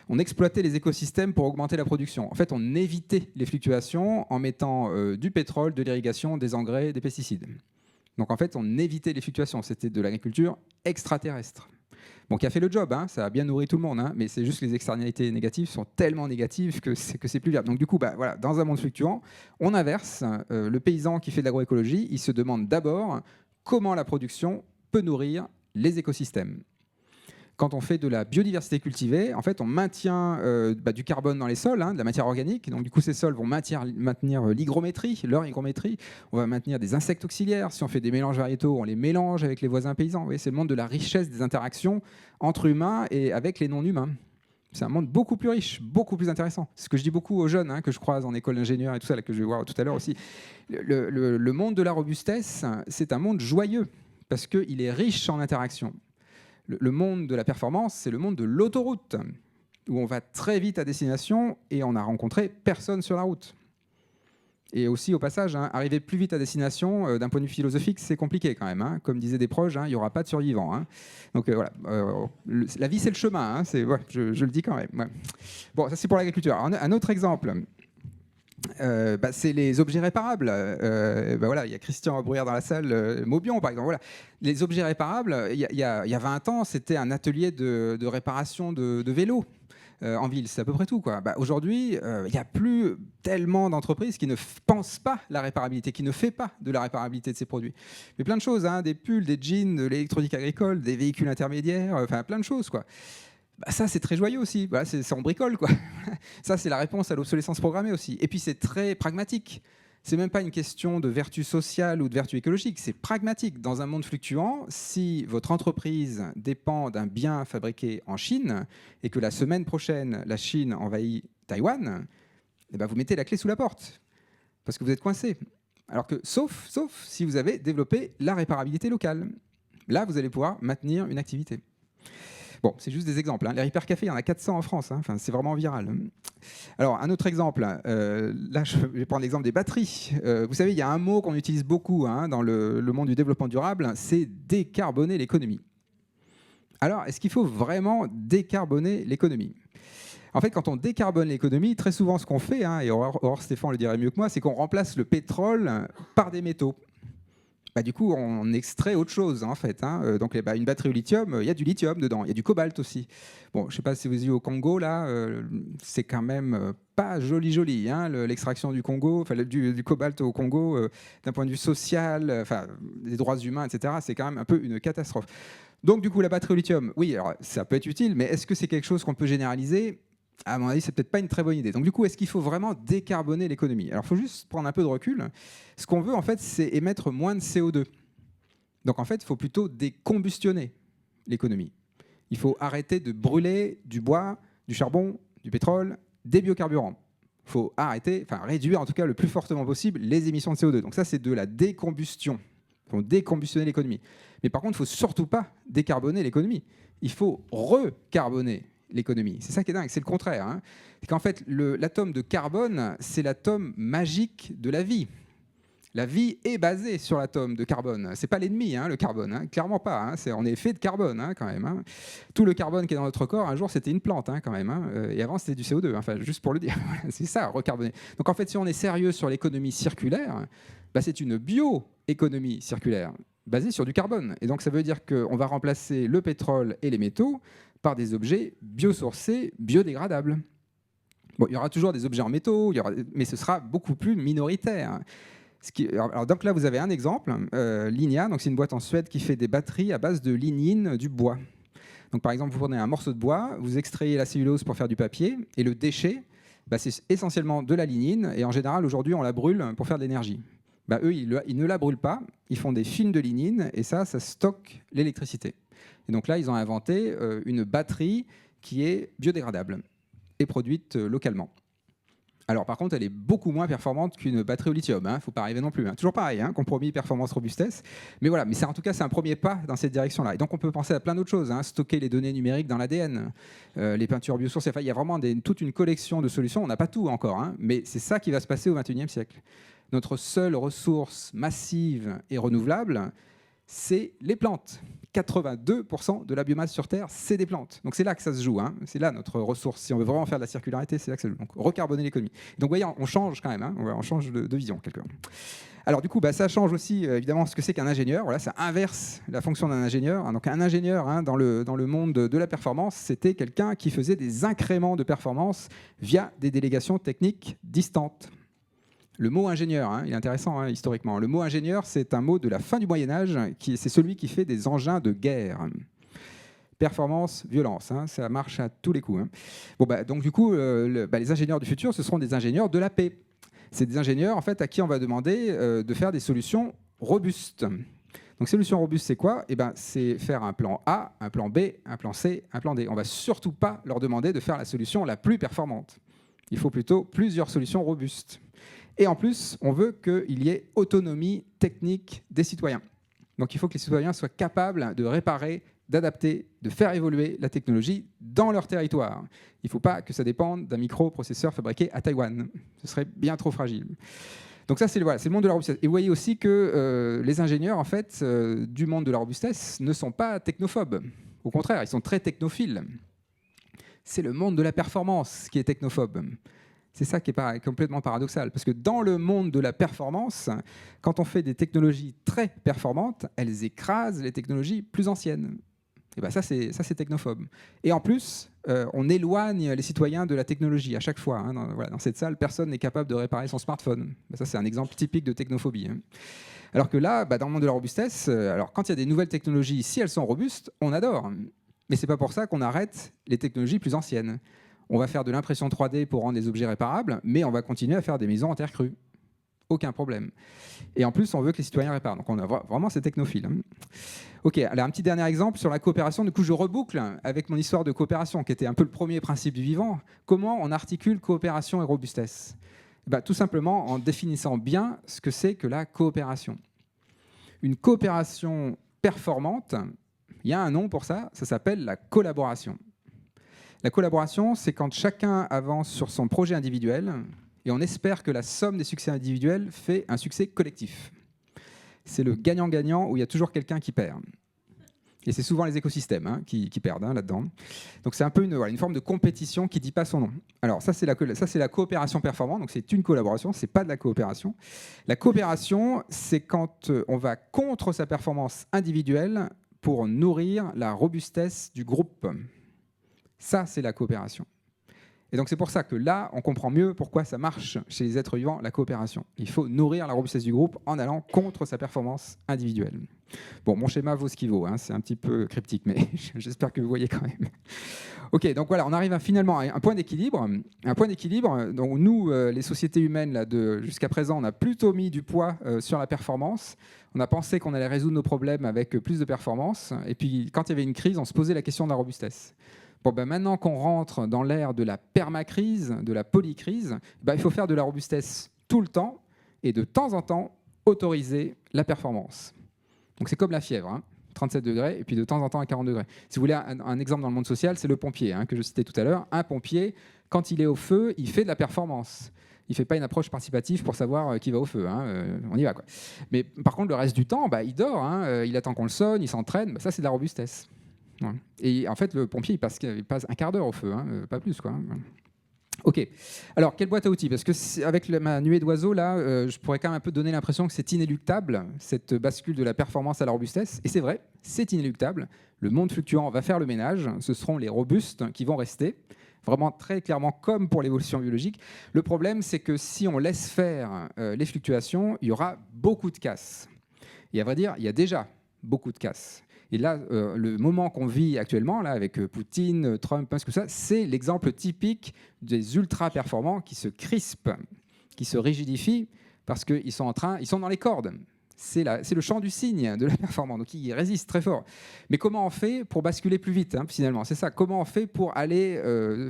On exploitait les écosystèmes pour augmenter la production. En fait, on évitait les fluctuations en mettant du pétrole, de l'irrigation, des engrais, des pesticides. Donc en fait, on évitait les fluctuations. C'était de l'agriculture extraterrestre. Bon, qui a fait le job, ça a bien nourri tout le monde, mais c'est juste que les externalités négatives sont tellement négatives que c'est plus viable. Donc du coup, dans un monde fluctuant, on inverse. Le paysan qui fait de l'agroécologie, il se demande d'abord comment la production peut nourrir les écosystèmes. Quand on fait de la biodiversité cultivée, en fait, on maintient du carbone dans les sols, de la matière organique. Donc, du coup, ces sols vont maintenir l'hygrométrie, leur hygrométrie. On va maintenir des insectes auxiliaires. Si on fait des mélanges variétaux, on les mélange avec les voisins paysans. Vous voyez, c'est le monde de la richesse des interactions entre humains et avec les non-humains. C'est un monde beaucoup plus riche, beaucoup plus intéressant. C'est ce que je dis beaucoup aux jeunes que je croise en école d'ingénieur et tout ça, là, que je vais voir tout à l'heure aussi. Le monde de la robustesse, c'est un monde joyeux parce qu'il est riche en interactions. Le monde de la performance, c'est le monde de l'autoroute, où on va très vite à destination et on n'a rencontré personne sur la route. Et aussi, au passage, arriver plus vite à destination, d'un point de vue philosophique, c'est compliqué quand même. Comme disaient des proches, il n'y aura pas de survivants. Donc voilà, la vie, c'est le chemin. Je le dis quand même. Ouais. Bon, ça, c'est pour l'agriculture. Un autre exemple. C'est les objets réparables. Il y a Christian Bruyère dans la salle, Maubion par exemple. Voilà. Les objets réparables, il y a 20 ans, c'était un atelier de réparation de vélos en ville. C'est à peu près tout. Aujourd'hui, il n'y a plus tellement d'entreprises qui ne pensent pas la réparabilité, qui ne fait pas de la réparabilité de ces produits. Mais plein de choses, des pulls, des jeans, de l'électronique agricole, des véhicules intermédiaires, plein de choses, ça, c'est très joyeux aussi. On bricole, Ça, c'est la réponse à l'obsolescence programmée aussi. Et puis, c'est très pragmatique. C'est même pas une question de vertu sociale ou de vertu écologique. C'est pragmatique. Dans un monde fluctuant, si votre entreprise dépend d'un bien fabriqué en Chine et que la semaine prochaine, la Chine envahit Taïwan, vous mettez la clé sous la porte parce que vous êtes coincé. Alors que, sauf si vous avez développé la réparabilité locale. Là, vous allez pouvoir maintenir une activité. Bon, c'est juste des exemples. Les Repair Café, il y en a 400 en France. C'est vraiment viral. Alors, un autre exemple. Là, je vais prendre l'exemple des batteries. Vous savez, il y a un mot qu'on utilise beaucoup dans le monde du développement durable, c'est décarboner l'économie. Alors, est-ce qu'il faut vraiment décarboner l'économie ? En fait, quand on décarbone l'économie, très souvent, ce qu'on fait, et Aurore Stéphane le dirait mieux que moi, c'est qu'on remplace le pétrole par des métaux. du coup, on extrait autre chose, en fait. Donc, une batterie au lithium, il y a du lithium dedans, il y a du cobalt aussi. Bon, je ne sais pas si vous êtes au Congo, là, c'est quand même pas joli, l'extraction du Congo, enfin, du cobalt au Congo, d'un point de vue social, des droits humains, etc., c'est quand même un peu une catastrophe. Donc, du coup, la batterie au lithium, oui, alors, ça peut être utile, mais est-ce que c'est quelque chose qu'on peut généraliser ? À mon avis, c'est peut-être pas une très bonne idée. Donc du coup, est-ce qu'il faut vraiment décarboner l'économie ? Alors, il faut juste prendre un peu de recul. Ce qu'on veut, en fait, c'est émettre moins de CO2. Donc en fait, il faut plutôt décombustionner l'économie. Il faut arrêter de brûler du bois, du charbon, du pétrole, des biocarburants. Il faut réduire en tout cas le plus fortement possible les émissions de CO2. Donc ça, c'est de la décombustion. Il faut décombustionner l'économie. Mais par contre, il ne faut surtout pas décarboner l'économie. Il faut recarboner l'économie. C'est ça qui est dingue, c'est le contraire. C'est qu'en fait, l'atome de carbone, c'est l'atome magique de la vie. La vie est basée sur l'atome de carbone. C'est pas l'ennemi, le carbone, clairement pas. On est fait de carbone, quand même. Tout le carbone qui est dans notre corps, un jour, c'était une plante, quand même. Et avant, c'était du CO2, juste pour le dire. C'est ça, recarboner. Donc en fait, si on est sérieux sur l'économie circulaire, c'est une bioéconomie circulaire basée sur du carbone. Et donc ça veut dire qu'on va remplacer le pétrole et les métaux par des objets biosourcés, biodégradables. Bon, il y aura toujours des objets en métaux, mais ce sera beaucoup plus minoritaire. Donc là, vous avez un exemple, Linia, donc c'est une boîte en Suède qui fait des batteries à base de lignine du bois. Donc par exemple, vous prenez un morceau de bois, vous extrayez la cellulose pour faire du papier, et le déchet, c'est essentiellement de la lignine, et en général, aujourd'hui, on la brûle pour faire de l'énergie. Eux, ils ne la brûlent pas, ils font des films de lignine, et ça stocke l'électricité. Et donc là, ils ont inventé une batterie qui est biodégradable et produite localement. Alors par contre, elle est beaucoup moins performante qu'une batterie au lithium. Faut pas arriver non plus. Toujours pareil, compromis, performance, robustesse. Mais voilà, mais en tout cas, c'est un premier pas dans cette direction-là. Et donc on peut penser à plein d'autres choses. Stocker les données numériques dans l'ADN, les peintures biosourcées. Il y a vraiment toute une collection de solutions. On n'a pas tout encore, mais c'est ça qui va se passer au XXIe siècle. Notre seule ressource massive et renouvelable, c'est les plantes. 82% de la biomasse sur Terre, c'est des plantes. Donc c'est là que ça se joue. C'est là notre ressource. Si on veut vraiment faire de la circularité, c'est là que ça se joue. Donc recarboner l'économie. Donc vous voyez, on change quand même. On change de vision quelque part. Alors du coup, ça change aussi évidemment ce que c'est qu'un ingénieur. Voilà, ça inverse la fonction d'un ingénieur. Donc un ingénieur dans le monde de la performance, c'était quelqu'un qui faisait des incréments de performance via des délégations techniques distantes. Le mot ingénieur, il est intéressant historiquement. Le mot ingénieur, c'est un mot de la fin du Moyen-Âge, c'est celui qui fait des engins de guerre. Performance, violence, ça marche à tous les coups. Donc du coup, les ingénieurs du futur, ce seront des ingénieurs de la paix. C'est des ingénieurs en fait, à qui on va demander de faire des solutions robustes. Donc solution robuste, c'est quoi ? C'est faire un plan A, un plan B, un plan C, un plan D. On ne va surtout pas leur demander de faire la solution la plus performante. Il faut plutôt plusieurs solutions robustes. Et en plus, on veut qu'il y ait autonomie technique des citoyens. Donc il faut que les citoyens soient capables de réparer, d'adapter, de faire évoluer la technologie dans leur territoire. Il ne faut pas que ça dépende d'un microprocesseur fabriqué à Taïwan. Ce serait bien trop fragile. Donc ça, c'est le monde de la robustesse. Et vous voyez aussi que les ingénieurs, en fait, du monde de la robustesse ne sont pas technophobes. Au contraire, ils sont très technophiles. C'est le monde de la performance qui est technophobe. C'est ça qui est complètement paradoxal, parce que dans le monde de la performance, quand on fait des technologies très performantes, elles écrasent les technologies plus anciennes. Et ça, c'est technophobe. Et en plus, on éloigne les citoyens de la technologie à chaque fois. Dans cette salle, personne n'est capable de réparer son smartphone. Ça, c'est un exemple typique de technophobie. Alors que là, dans le monde de la robustesse, quand il y a des nouvelles technologies, si elles sont robustes, on adore. Mais ce n'est pas pour ça qu'on arrête les technologies plus anciennes. On va faire de l'impression 3D pour rendre les objets réparables, mais on va continuer à faire des maisons en terre crue. Aucun problème. Et en plus, on veut que les citoyens réparent. Donc on a vraiment ces technophiles. Ok, alors un petit dernier exemple sur la coopération. Du coup, je reboucle avec mon histoire de coopération, qui était un peu le premier principe du vivant. Comment on articule coopération et robustesse ? Tout simplement en définissant bien ce que c'est que la coopération. Une coopération performante, il y a un nom pour ça, ça s'appelle la collaboration. La collaboration, c'est quand chacun avance sur son projet individuel et on espère que la somme des succès individuels fait un succès collectif. C'est le gagnant-gagnant où il y a toujours quelqu'un qui perd. Et c'est souvent les écosystèmes qui perdent là-dedans. Donc c'est un peu une forme de compétition qui ne dit pas son nom. Alors ça, c'est la coopération performante, donc c'est une collaboration, ce n'est pas de la coopération. La coopération, c'est quand on va contre sa performance individuelle pour nourrir la robustesse du groupe. Ça, c'est la coopération. Et donc c'est pour ça que là, on comprend mieux pourquoi ça marche chez les êtres vivants, la coopération. Il faut nourrir la robustesse du groupe en allant contre sa performance individuelle. Bon, mon schéma vaut ce qu'il vaut, c'est un petit peu cryptique, mais j'espère que vous voyez quand même. Ok, donc voilà, on arrive finalement à un point d'équilibre. Un point d'équilibre, donc nous, les sociétés humaines, jusqu'à présent, on a plutôt mis du poids sur la performance. On a pensé qu'on allait résoudre nos problèmes avec plus de performance. Et puis, quand il y avait une crise, on se posait la question de la robustesse. Bon, maintenant qu'on rentre dans l'ère de la permacrise, de la polycrise, il faut faire de la robustesse tout le temps et de temps en temps autoriser la performance. Donc c'est comme la fièvre, 37 degrés et puis de temps en temps à 40 degrés. Si vous voulez un exemple dans le monde social, c'est le pompier que je citais tout à l'heure. Un pompier, quand il est au feu, il fait de la performance. Il ne fait pas une approche participative pour savoir qui va au feu. On y va, quoi. Mais par contre, le reste du temps, il dort, il attend qu'on le sonne, il s'entraîne. Ça, c'est de la robustesse. Ouais. Et en fait, le pompier, il passe un quart d'heure au feu, pas plus, quoi. Ok. Alors, quelle boîte à outils? Parce que avec ma nuée d'oiseaux, là, je pourrais quand même un peu donner l'impression que c'est inéluctable, cette bascule de la performance à la robustesse. Et c'est vrai, c'est inéluctable. Le monde fluctuant va faire le ménage. Ce seront les robustes qui vont rester. Vraiment très clairement comme pour l'évolution biologique. Le problème, c'est que si on laisse faire les fluctuations, il y aura beaucoup de casse. Et à vrai dire, il y a déjà beaucoup de casse. Et là, le moment qu'on vit actuellement, là, avec Poutine, Trump, tout ça, c'est l'exemple typique des ultra-performants qui se crispent, qui se rigidifient, parce qu'ils sont dans les cordes. C'est le chant du cygne de la performance, donc ils résistent très fort. Mais comment on fait pour basculer plus vite, finalement? C'est ça, comment on fait pour aller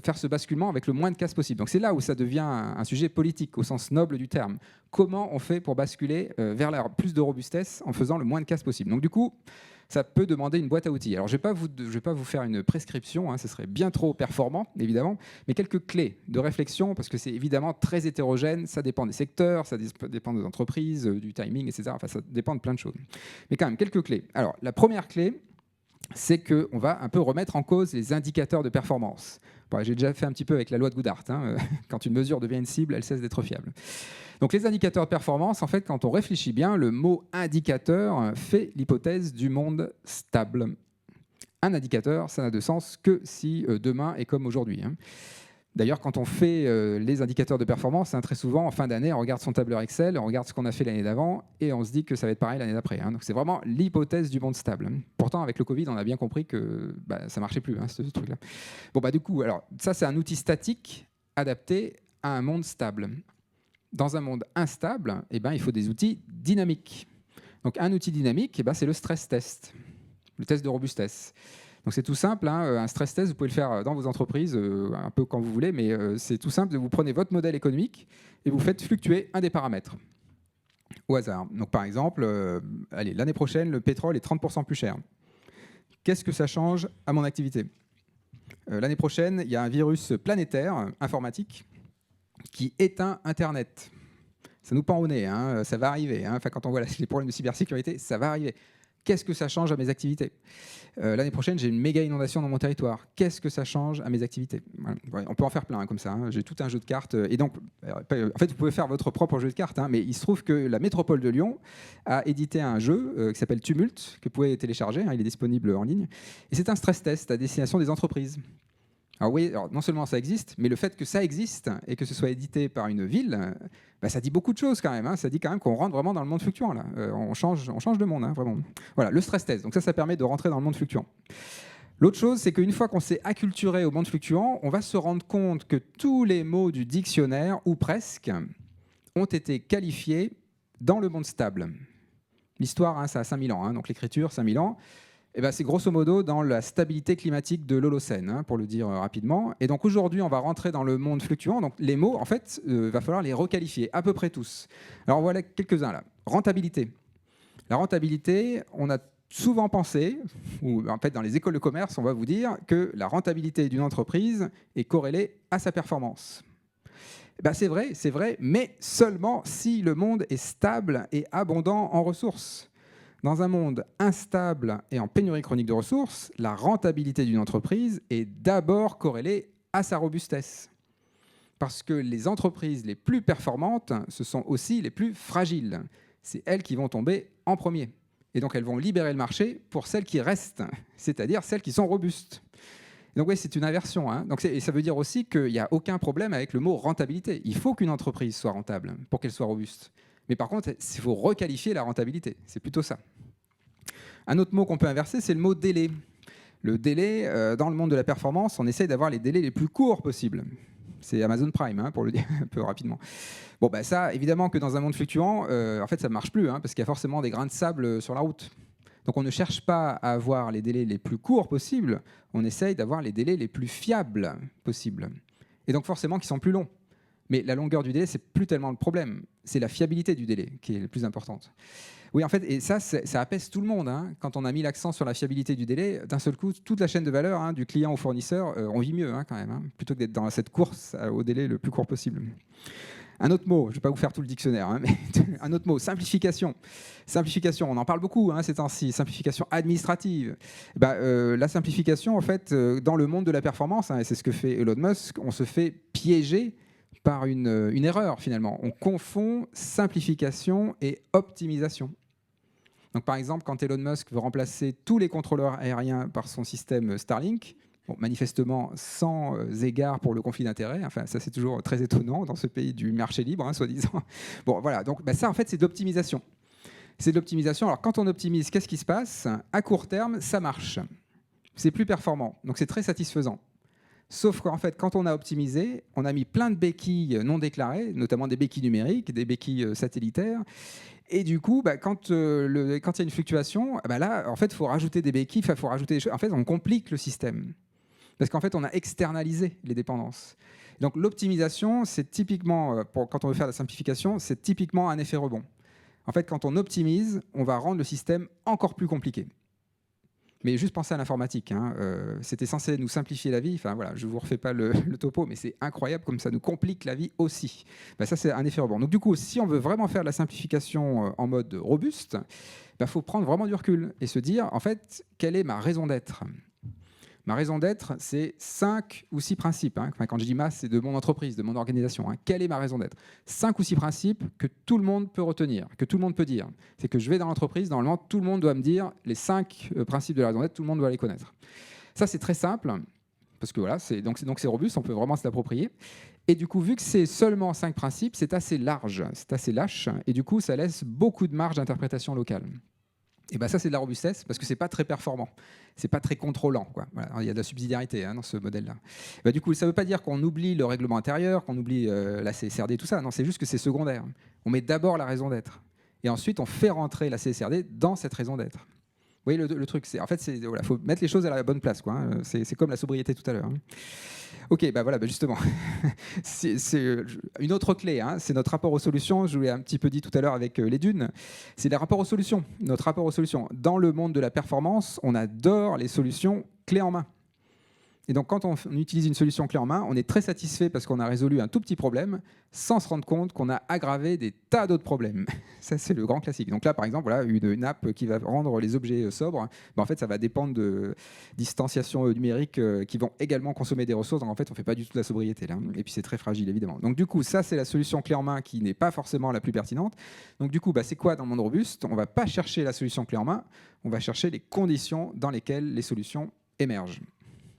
faire ce basculement avec le moins de casse possible? Donc c'est là où ça devient un sujet politique, au sens noble du terme. Comment on fait pour basculer vers plus de robustesse en faisant le moins de casse possible? Donc du coup, ça peut demander une boîte à outils. Alors, je ne vais pas vous faire une prescription, ce serait bien trop performant, évidemment, mais quelques clés de réflexion, parce que c'est évidemment très hétérogène, ça dépend des secteurs, ça dépend des entreprises, du timing, etc. Enfin, ça dépend de plein de choses. Mais quand même, quelques clés. Alors, la première clé, c'est qu'on va un peu remettre en cause les indicateurs de performance. Bon, j'ai déjà fait un petit peu avec la loi de Goodhart. Quand une mesure devient une cible, elle cesse d'être fiable. Donc les indicateurs de performance, en fait, quand on réfléchit bien, le mot indicateur fait l'hypothèse du monde stable. Un indicateur, ça n'a de sens que si demain est comme aujourd'hui. D'ailleurs, quand on fait les indicateurs de performance, très souvent, en fin d'année, on regarde son tableur Excel, on regarde ce qu'on a fait l'année d'avant, et on se dit que ça va être pareil l'année d'après. Donc c'est vraiment l'hypothèse du monde stable. Pourtant, avec le Covid, on a bien compris que ça ne marchait plus, ce truc-là. Bon, du coup, alors, ça, c'est un outil statique adapté à un monde stable. Dans un monde instable, il faut des outils dynamiques. Donc un outil dynamique, c'est le stress test, le test de robustesse. Donc c'est tout simple, un stress test, vous pouvez le faire dans vos entreprises, un peu quand vous voulez, mais c'est tout simple, vous prenez votre modèle économique et vous faites fluctuer un des paramètres au hasard. Donc par exemple, l'année prochaine, le pétrole est 30% plus cher. Qu'est-ce que ça change à mon activité? L'année prochaine, il y a un virus planétaire, informatique, qui éteint Internet. Ça nous pend au nez, ça va arriver. Enfin, quand on voit les problèmes de cybersécurité, ça va arriver. Qu'est-ce que ça change à mes activités? L'année prochaine, j'ai une méga inondation dans mon territoire. Qu'est-ce que ça change à mes activités? Voilà. On peut en faire plein comme ça. J'ai tout un jeu de cartes. Et donc, en fait, vous pouvez faire votre propre jeu de cartes. Mais il se trouve que la métropole de Lyon a édité un jeu qui s'appelle Tumult, que vous pouvez télécharger. Il est disponible en ligne. Et c'est un stress test à destination des entreprises. Alors oui, non seulement ça existe, mais le fait que ça existe et que ce soit édité par une ville, ça dit beaucoup de choses quand même. Ça dit quand même qu'on rentre vraiment dans le monde fluctuant. Là. On change de monde, vraiment. Voilà, le stress test. Donc ça permet de rentrer dans le monde fluctuant. L'autre chose, c'est qu'une fois qu'on s'est acculturé au monde fluctuant, on va se rendre compte que tous les mots du dictionnaire, ou presque, ont été qualifiés dans le monde stable. L'histoire, ça a 5000 ans. Donc l'écriture, 5000 ans. C'est grosso modo dans la stabilité climatique de l'Holocène, pour le dire rapidement. Et donc aujourd'hui, on va rentrer dans le monde fluctuant. Donc les mots, en fait, va falloir les requalifier, à peu près tous. Alors voilà quelques-uns là. Rentabilité. La rentabilité, on a souvent pensé, ou en fait dans les écoles de commerce, on va vous dire que la rentabilité d'une entreprise est corrélée à sa performance. C'est vrai, mais seulement si le monde est stable et abondant en ressources. Dans un monde instable et en pénurie chronique de ressources, la rentabilité d'une entreprise est d'abord corrélée à sa robustesse. Parce que les entreprises les plus performantes, ce sont aussi les plus fragiles. C'est elles qui vont tomber en premier. Et donc elles vont libérer le marché pour celles qui restent, c'est-à-dire celles qui sont robustes. Donc oui, c'est une inversion. Hein. Donc et ça veut dire aussi qu'il n'y a aucun problème avec le mot rentabilité. Il faut qu'une entreprise soit rentable pour qu'elle soit robuste. Mais par contre, il faut requalifier la rentabilité. C'est plutôt ça. Un autre mot qu'on peut inverser, c'est le mot délai. Le délai, dans le monde de la performance, on essaye d'avoir les délais les plus courts possibles. C'est Amazon Prime, hein, pour le dire un peu rapidement. Bon, bah ça, évidemment que dans un monde fluctuant, en fait, ça ne marche plus, hein, parce qu'il y a forcément des grains de sable sur la route. Donc on ne cherche pas à avoir les délais les plus courts possibles, on essaye d'avoir les délais les plus fiables possibles. Et donc forcément qui sont plus longs. Mais la longueur du délai, c'est plus tellement le problème. C'est la fiabilité du délai qui est la plus importante. Oui, en fait, et ça apaise tout le monde. Hein. Quand on a mis l'accent sur la fiabilité du délai, d'un seul coup, toute la chaîne de valeur, hein, du client au fournisseur, on vit mieux hein, quand même, hein, plutôt que d'être dans cette course au délai le plus court possible. Un autre mot, je ne vais pas vous faire tout le dictionnaire, hein, mais un autre mot, simplification. Simplification, on en parle beaucoup hein, ces temps-ci, simplification administrative. La simplification, en fait, dans le monde de la performance, hein, et c'est ce que fait Elon Musk, on se fait piéger par une erreur finalement. On confond simplification et optimisation. Donc, par exemple, quand Elon Musk veut remplacer tous les contrôleurs aériens par son système Starlink, bon, manifestement sans égard pour le conflit d'intérêts, enfin, ça c'est toujours très étonnant dans ce pays du marché libre, hein, soi-disant. Bon, voilà, donc ça en fait c'est de l'optimisation. C'est de l'optimisation. Alors quand on optimise, qu'est-ce qui se passe? À court terme, ça marche. C'est plus performant, donc c'est très satisfaisant. Sauf qu'en fait, quand on a optimisé, on a mis plein de béquilles non déclarées, notamment des béquilles numériques, des béquilles satellitaires. Et du coup, quand il y a une fluctuation, là, en fait, il faut rajouter des béquilles, il faut rajouter des choses. En fait, on complique le système. Parce qu'en fait, on a externalisé les dépendances. Donc l'optimisation, c'est typiquement, quand on veut faire la simplification, c'est typiquement un effet rebond. En fait, quand on optimise, on va rendre le système encore plus compliqué. Mais juste pensez à l'informatique. Hein. C'était censé nous simplifier la vie. Enfin, voilà, je ne vous refais pas le topo, mais c'est incroyable comme ça nous complique la vie aussi. Ça, c'est un effet rebond. Donc, du coup, si on veut vraiment faire de la simplification en mode robuste, faut prendre vraiment du recul et se dire, en fait, quelle est ma raison d'être ? Ma raison d'être, c'est 5 ou 6 principes. Hein. Quand je dis ma, c'est de mon entreprise, de mon organisation. Hein. Quelle est ma raison d'être? 5 ou 6 principes que tout le monde peut retenir, que tout le monde peut dire. C'est que je vais dans l'entreprise, normalement, tout le monde doit me dire les 5 principes de la raison d'être, tout le monde doit les connaître. Ça, c'est très simple, parce que voilà, donc c'est robuste, on peut vraiment se l'approprier. Et du coup, vu que c'est seulement 5 principes, c'est assez large, c'est assez lâche, et du coup, ça laisse beaucoup de marge d'interprétation locale. Et ça, c'est de la robustesse parce que ce n'est pas très performant, ce n'est pas très contrôlant. Quoi. Voilà, il y a de la subsidiarité dans ce modèle-là. Du coup, ça ne veut pas dire qu'on oublie le règlement intérieur, qu'on oublie la CSRD, tout ça. Non, c'est juste que c'est secondaire. On met d'abord la raison d'être. Et ensuite, on fait rentrer la CSRD dans cette raison d'être. Vous voyez le truc, en fait, il faut mettre les choses à la bonne place. Quoi, hein. C'est comme la sobriété tout à l'heure. Hein. Ok, justement, c'est une autre clé, hein, c'est notre rapport aux solutions. Je vous l'ai un petit peu dit tout à l'heure avec les dunes. C'est le rapport aux solutions, notre rapport aux solutions. Dans le monde de la performance, on adore les solutions clés en main. Et donc, quand on utilise une solution clé en main, on est très satisfait parce qu'on a résolu un tout petit problème sans se rendre compte qu'on a aggravé des tas d'autres problèmes. Ça, c'est le grand classique. Donc là, par exemple, voilà, une app qui va rendre les objets sobres, en fait, ça va dépendre de distanciation numérique qui vont également consommer des ressources. Donc, en fait, on ne fait pas du tout de la sobriété. Là. Et puis, c'est très fragile, évidemment. Donc, du coup, ça, c'est la solution clé en main qui n'est pas forcément la plus pertinente. Donc, du coup, c'est quoi dans le monde robuste? On ne va pas chercher la solution clé en main, on va chercher les conditions dans lesquelles les solutions émergent.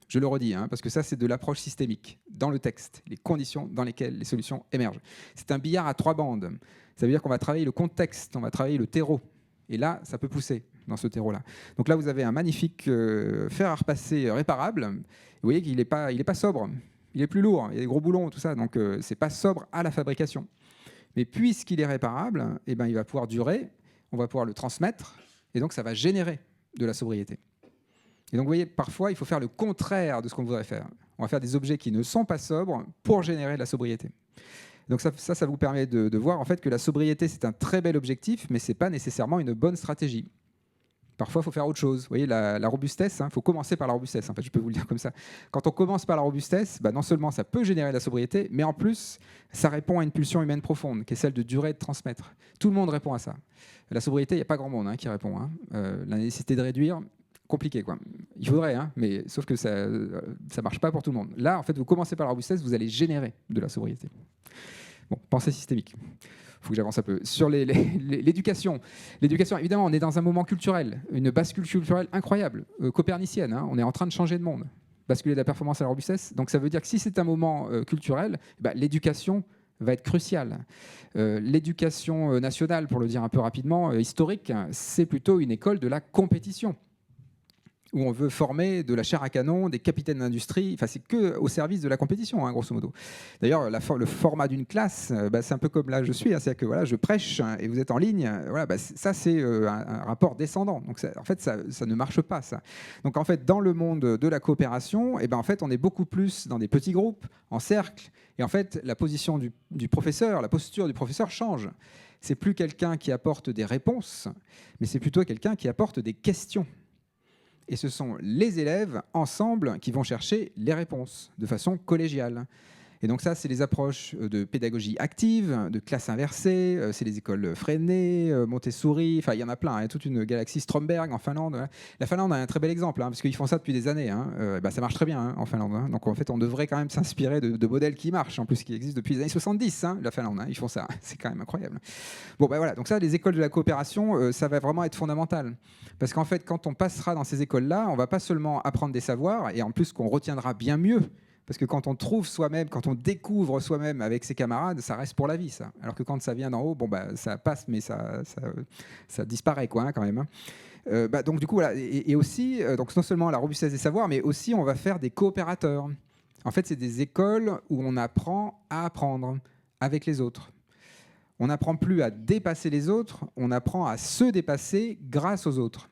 Je le redis, parce que ça, c'est de l'approche systémique, dans le texte, les conditions dans lesquelles les solutions émergent. C'est un billard à 3 bandes. Ça veut dire qu'on va travailler le contexte, on va travailler le terreau. Et là, ça peut pousser dans ce terreau-là. Donc là, vous avez un magnifique fer à repasser réparable. Vous voyez qu'il n'est pas sobre, il est plus lourd, il y a des gros boulons, tout ça. Donc, ce n'est pas sobre à la fabrication. Mais puisqu'il est réparable, il va pouvoir durer, on va pouvoir le transmettre, et donc ça va générer de la sobriété. Et donc, vous voyez, parfois, il faut faire le contraire de ce qu'on voudrait faire. On va faire des objets qui ne sont pas sobres pour générer de la sobriété. Donc ça vous permet de voir en fait que la sobriété, c'est un très bel objectif, mais ce n'est pas nécessairement une bonne stratégie. Parfois, il faut faire autre chose. Vous voyez, la robustesse, il faut commencer par la robustesse. En fait, je peux vous le dire comme ça. Quand on commence par la robustesse, non seulement ça peut générer de la sobriété, mais en plus, ça répond à une pulsion humaine profonde, qui est celle de durer et de transmettre. Tout le monde répond à ça. La sobriété, il n'y a pas grand monde qui répond. La nécessité de réduire, compliqué, quoi. Il faudrait, mais sauf que ça ne marche pas pour tout le monde. Là, en fait, vous commencez par la robustesse, vous allez générer de la sobriété. Bon, pensée systémique. Il faut que j'avance un peu. Sur l'éducation. L'éducation, évidemment, on est dans un moment culturel, une bascule culturelle incroyable, copernicienne. On est en train de changer de monde. Basculer de la performance à la robustesse. Donc ça veut dire que si c'est un moment culturel, l'éducation va être cruciale. L'éducation nationale, pour le dire un peu rapidement, historique, c'est plutôt une école de la compétition, où on veut former de la chair à canon, des capitaines d'industrie. Enfin, c'est que au service de la compétition, grosso modo. D'ailleurs, le format d'une classe, c'est un peu comme là je suis. C'est-à-dire que voilà, je prêche et vous êtes en ligne. Voilà, ça, c'est un rapport descendant. Donc, en fait, ça ne marche pas, ça. Donc, en fait, dans le monde de la coopération, en fait, on est beaucoup plus dans des petits groupes, en cercle. Et en fait, la position du professeur, la posture du professeur change. C'est plus quelqu'un qui apporte des réponses, mais c'est plutôt quelqu'un qui apporte des questions. Et ce sont les élèves, ensemble, qui vont chercher les réponses, de façon collégiale. Et donc ça, c'est les approches de pédagogie active, de classe inversée, c'est les écoles Freinet, Montessori, enfin il y en a plein, il y a toute une galaxie. Stromberg en Finlande. La Finlande a un très bel exemple, parce qu'ils font ça depuis des années. Ça marche très bien en Finlande. Donc en fait, on devrait quand même s'inspirer de modèles qui marchent, en plus qui existent depuis les années 70, la Finlande. Ils font ça, c'est quand même incroyable. Bon, voilà, donc ça, les écoles de la coopération, ça va vraiment être fondamental. Parce qu'en fait, quand on passera dans ces écoles-là, on ne va pas seulement apprendre des savoirs, et en plus qu'on retiendra bien mieux. Parce que quand on trouve soi-même, quand on découvre soi-même avec ses camarades, ça reste pour la vie, ça. Alors que quand ça vient d'en haut, ça passe, mais ça disparaît, quoi, quand même. Donc du coup, voilà. Et aussi, donc non seulement la robustesse des savoirs, mais aussi on va faire des coopérateurs. En fait, c'est des écoles où on apprend à apprendre avec les autres. On n'apprend plus à dépasser les autres, on apprend à se dépasser grâce aux autres.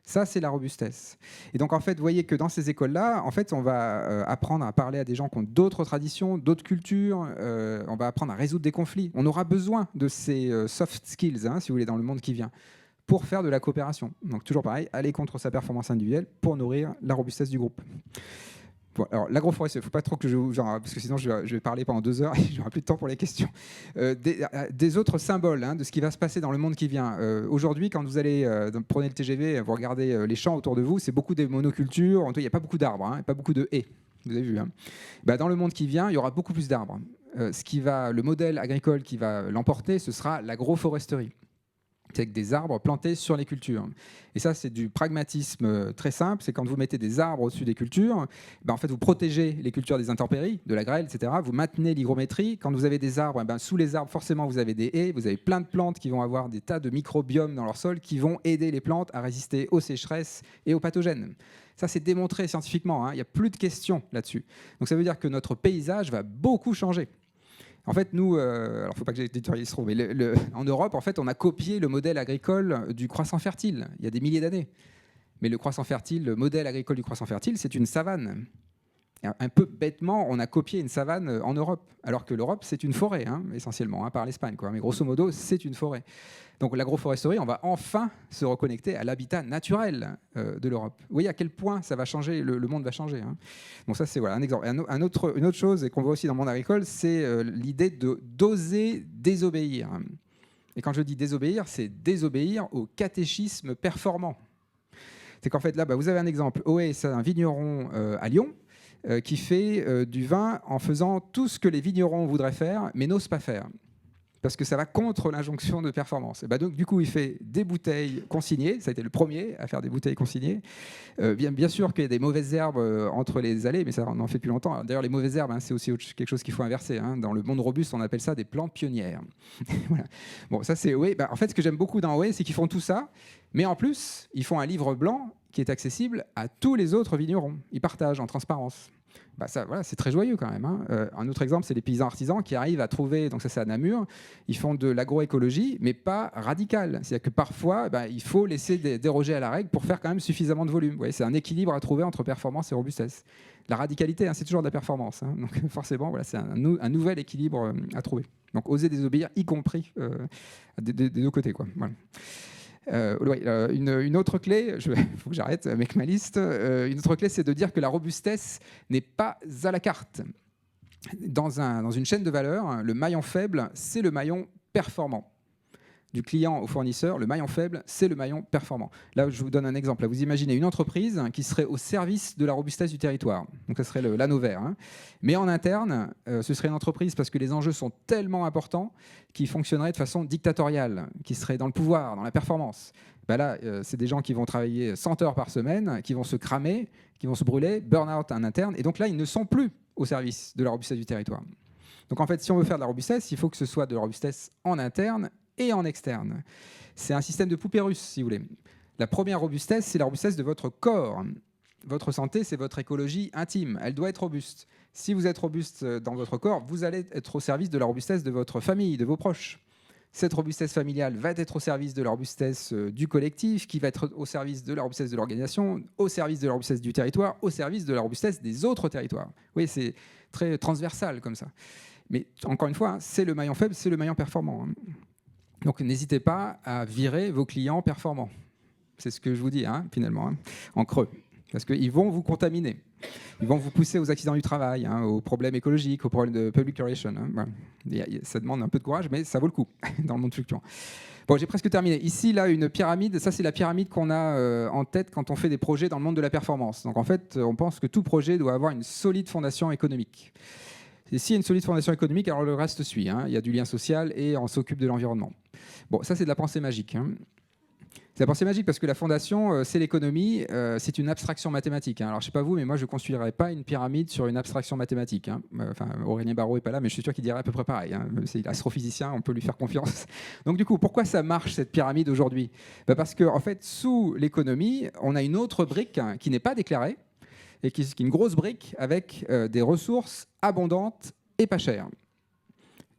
Ça, c'est la robustesse. Et donc, en fait, vous voyez que dans ces écoles-là, en fait, on va apprendre à parler à des gens qui ont d'autres traditions, d'autres cultures. On va apprendre à résoudre des conflits. On aura besoin de ces soft skills, si vous voulez, dans le monde qui vient, pour faire de la coopération. Donc, toujours pareil, aller contre sa performance individuelle pour nourrir la robustesse du groupe. Bon, alors, l'agroforesterie, il ne faut pas trop que parce que sinon je vais parler pendant 2 heures et je n'aurai plus de temps pour les questions. Des autres symboles de ce qui va se passer dans le monde qui vient. Aujourd'hui, quand vous allez prenez le TGV, vous regardez les champs autour de vous, c'est beaucoup des monocultures. En tout cas, il n'y a pas beaucoup d'arbres, pas beaucoup de haies. Vous avez vu. Dans le monde qui vient, il y aura beaucoup plus d'arbres. Le modèle agricole qui va l'emporter, ce sera l'agroforesterie. C'est avec des arbres plantés sur les cultures. Et ça, c'est du pragmatisme très simple. C'est quand vous mettez des arbres au-dessus des cultures, en fait, vous protégez les cultures des intempéries, de la grêle, etc. Vous maintenez l'hygrométrie. Quand vous avez des arbres, sous les arbres, forcément, vous avez des haies. Vous avez plein de plantes qui vont avoir des tas de microbiomes dans leur sol qui vont aider les plantes à résister aux sécheresses et aux pathogènes. Ça, c'est démontré scientifiquement. Il n'y a plus de questions là-dessus. Donc, ça veut dire que notre paysage va beaucoup changer. En fait, nous, alors il ne faut pas que j'éditorialise trop, mais en Europe, en fait, on a copié le modèle agricole du croissant fertile il y a des milliers d'années. Mais le croissant fertile, le modèle agricole du croissant fertile, c'est une savane. Un peu bêtement, on a copié une savane en Europe, alors que l'Europe, c'est une forêt, essentiellement, par l'Espagne. Mais grosso modo, c'est une forêt. Donc l'agroforesterie, on va enfin se reconnecter à l'habitat naturel de l'Europe. Vous voyez à quel point ça va changer, le monde va changer. Donc ça, c'est un exemple. Une autre chose, et qu'on voit aussi dans le monde agricole, c'est l'idée d'oser désobéir. Et quand je dis désobéir, c'est désobéir au catéchisme performant. C'est qu'en fait, là, vous avez un exemple. Oé, c'est un vigneron à Lyon, qui fait du vin en faisant tout ce que les vignerons voudraient faire, mais n'osent pas faire. Parce que ça va contre l'injonction de performance. Et donc, du coup, il fait des bouteilles consignées. Ça a été le premier à faire des bouteilles consignées. Bien sûr qu'il y a des mauvaises herbes entre les allées, mais ça, on en fait depuis longtemps. D'ailleurs, les mauvaises herbes, c'est aussi quelque chose qu'il faut inverser. Dans le monde robuste, on appelle ça des plantes pionnières. Voilà. Bon, ça, c'est Oé. En fait, ce que j'aime beaucoup dans Oé, c'est qu'ils font tout ça, mais en plus, ils font un livre blanc qui est accessible à tous les autres vignerons. Ils partagent en transparence. Ça, voilà, c'est très joyeux quand même. Un autre exemple, c'est les paysans artisans qui arrivent à trouver, donc ça c'est à Namur, ils font de l'agroécologie, mais pas radicale. C'est-à-dire que parfois, il faut laisser déroger à la règle pour faire quand même suffisamment de volume. Vous voyez, c'est un équilibre à trouver entre performance et robustesse. La radicalité, c'est toujours de la performance. Donc forcément, voilà, c'est un nouvel équilibre à trouver. Donc oser désobéir, y compris des deux côtés, quoi. Voilà. Une autre clé, il faut que j'arrête avec ma liste, une autre clé, c'est de dire que la robustesse n'est pas à la carte. Dans une chaîne de valeur, le maillon faible, c'est le maillon performant. Du client au fournisseur, le maillon faible, c'est le maillon performant. Là, je vous donne un exemple. Là, vous imaginez une entreprise qui serait au service de la robustesse du territoire. Donc, ça serait l'anneau vert. Hein. Mais en interne, ce serait une entreprise, parce que les enjeux sont tellement importants, qui fonctionnerait de façon dictatoriale, qui serait dans le pouvoir, dans la performance. Ben là, c'est des gens qui vont travailler 100 heures par semaine, qui vont se cramer, qui vont se brûler, burn-out en interne. Et donc là, ils ne sont plus au service de la robustesse du territoire. Donc en fait, si on veut faire de la robustesse, il faut que ce soit de la robustesse en interne et en externe. C'est un système de poupée russe, si vous voulez. La première robustesse, c'est la robustesse de votre corps. Votre santé, c'est votre écologie intime. Elle doit être robuste. Si vous êtes robuste dans votre corps, vous allez être au service de la robustesse de votre famille, de vos proches. Cette robustesse familiale va être au service de la robustesse du collectif, qui va être au service de la robustesse de l'organisation, au service de la robustesse du territoire, au service de la robustesse des autres territoires. Oui, c'est très transversal comme ça. Mais encore une fois, hein, c'est le maillon faible, c'est le maillon performant. Hein. Donc n'hésitez pas à virer vos clients performants. C'est ce que je vous dis, hein, finalement, hein, en creux. Parce qu'ils vont vous contaminer. Ils vont vous pousser aux accidents du travail, hein, aux problèmes écologiques, aux problèmes de public relation. Hein, voilà. Ça demande un peu de courage, mais ça vaut le coup dans le monde fluctuant. Bon, j'ai presque terminé. Ici, là, une pyramide. Ça, c'est la pyramide qu'on a en tête quand on fait des projets dans le monde de la performance. Donc, en fait, on pense que tout projet doit avoir une solide fondation économique. Et s'il y a une solide fondation économique, alors le reste suit. Hein. Il y a du lien social et on s'occupe de l'environnement. Bon, ça, c'est de la pensée magique. Hein. C'est la pensée magique parce que la fondation, c'est l'économie, c'est une abstraction mathématique. Hein. Alors, je ne sais pas vous, mais moi, je ne construirais pas une pyramide sur une abstraction mathématique. Hein. Enfin, Aurélien Barraud n'est pas là, mais je suis sûr qu'il dirait à peu près pareil. Hein. C'est astrophysicien, on peut lui faire confiance. Donc, du coup, pourquoi ça marche, cette pyramide, aujourd'hui ? Parce qu'en fait, sous l'économie, on a une autre brique qui n'est pas déclarée, et qui est une grosse brique avec des ressources abondantes et pas chères.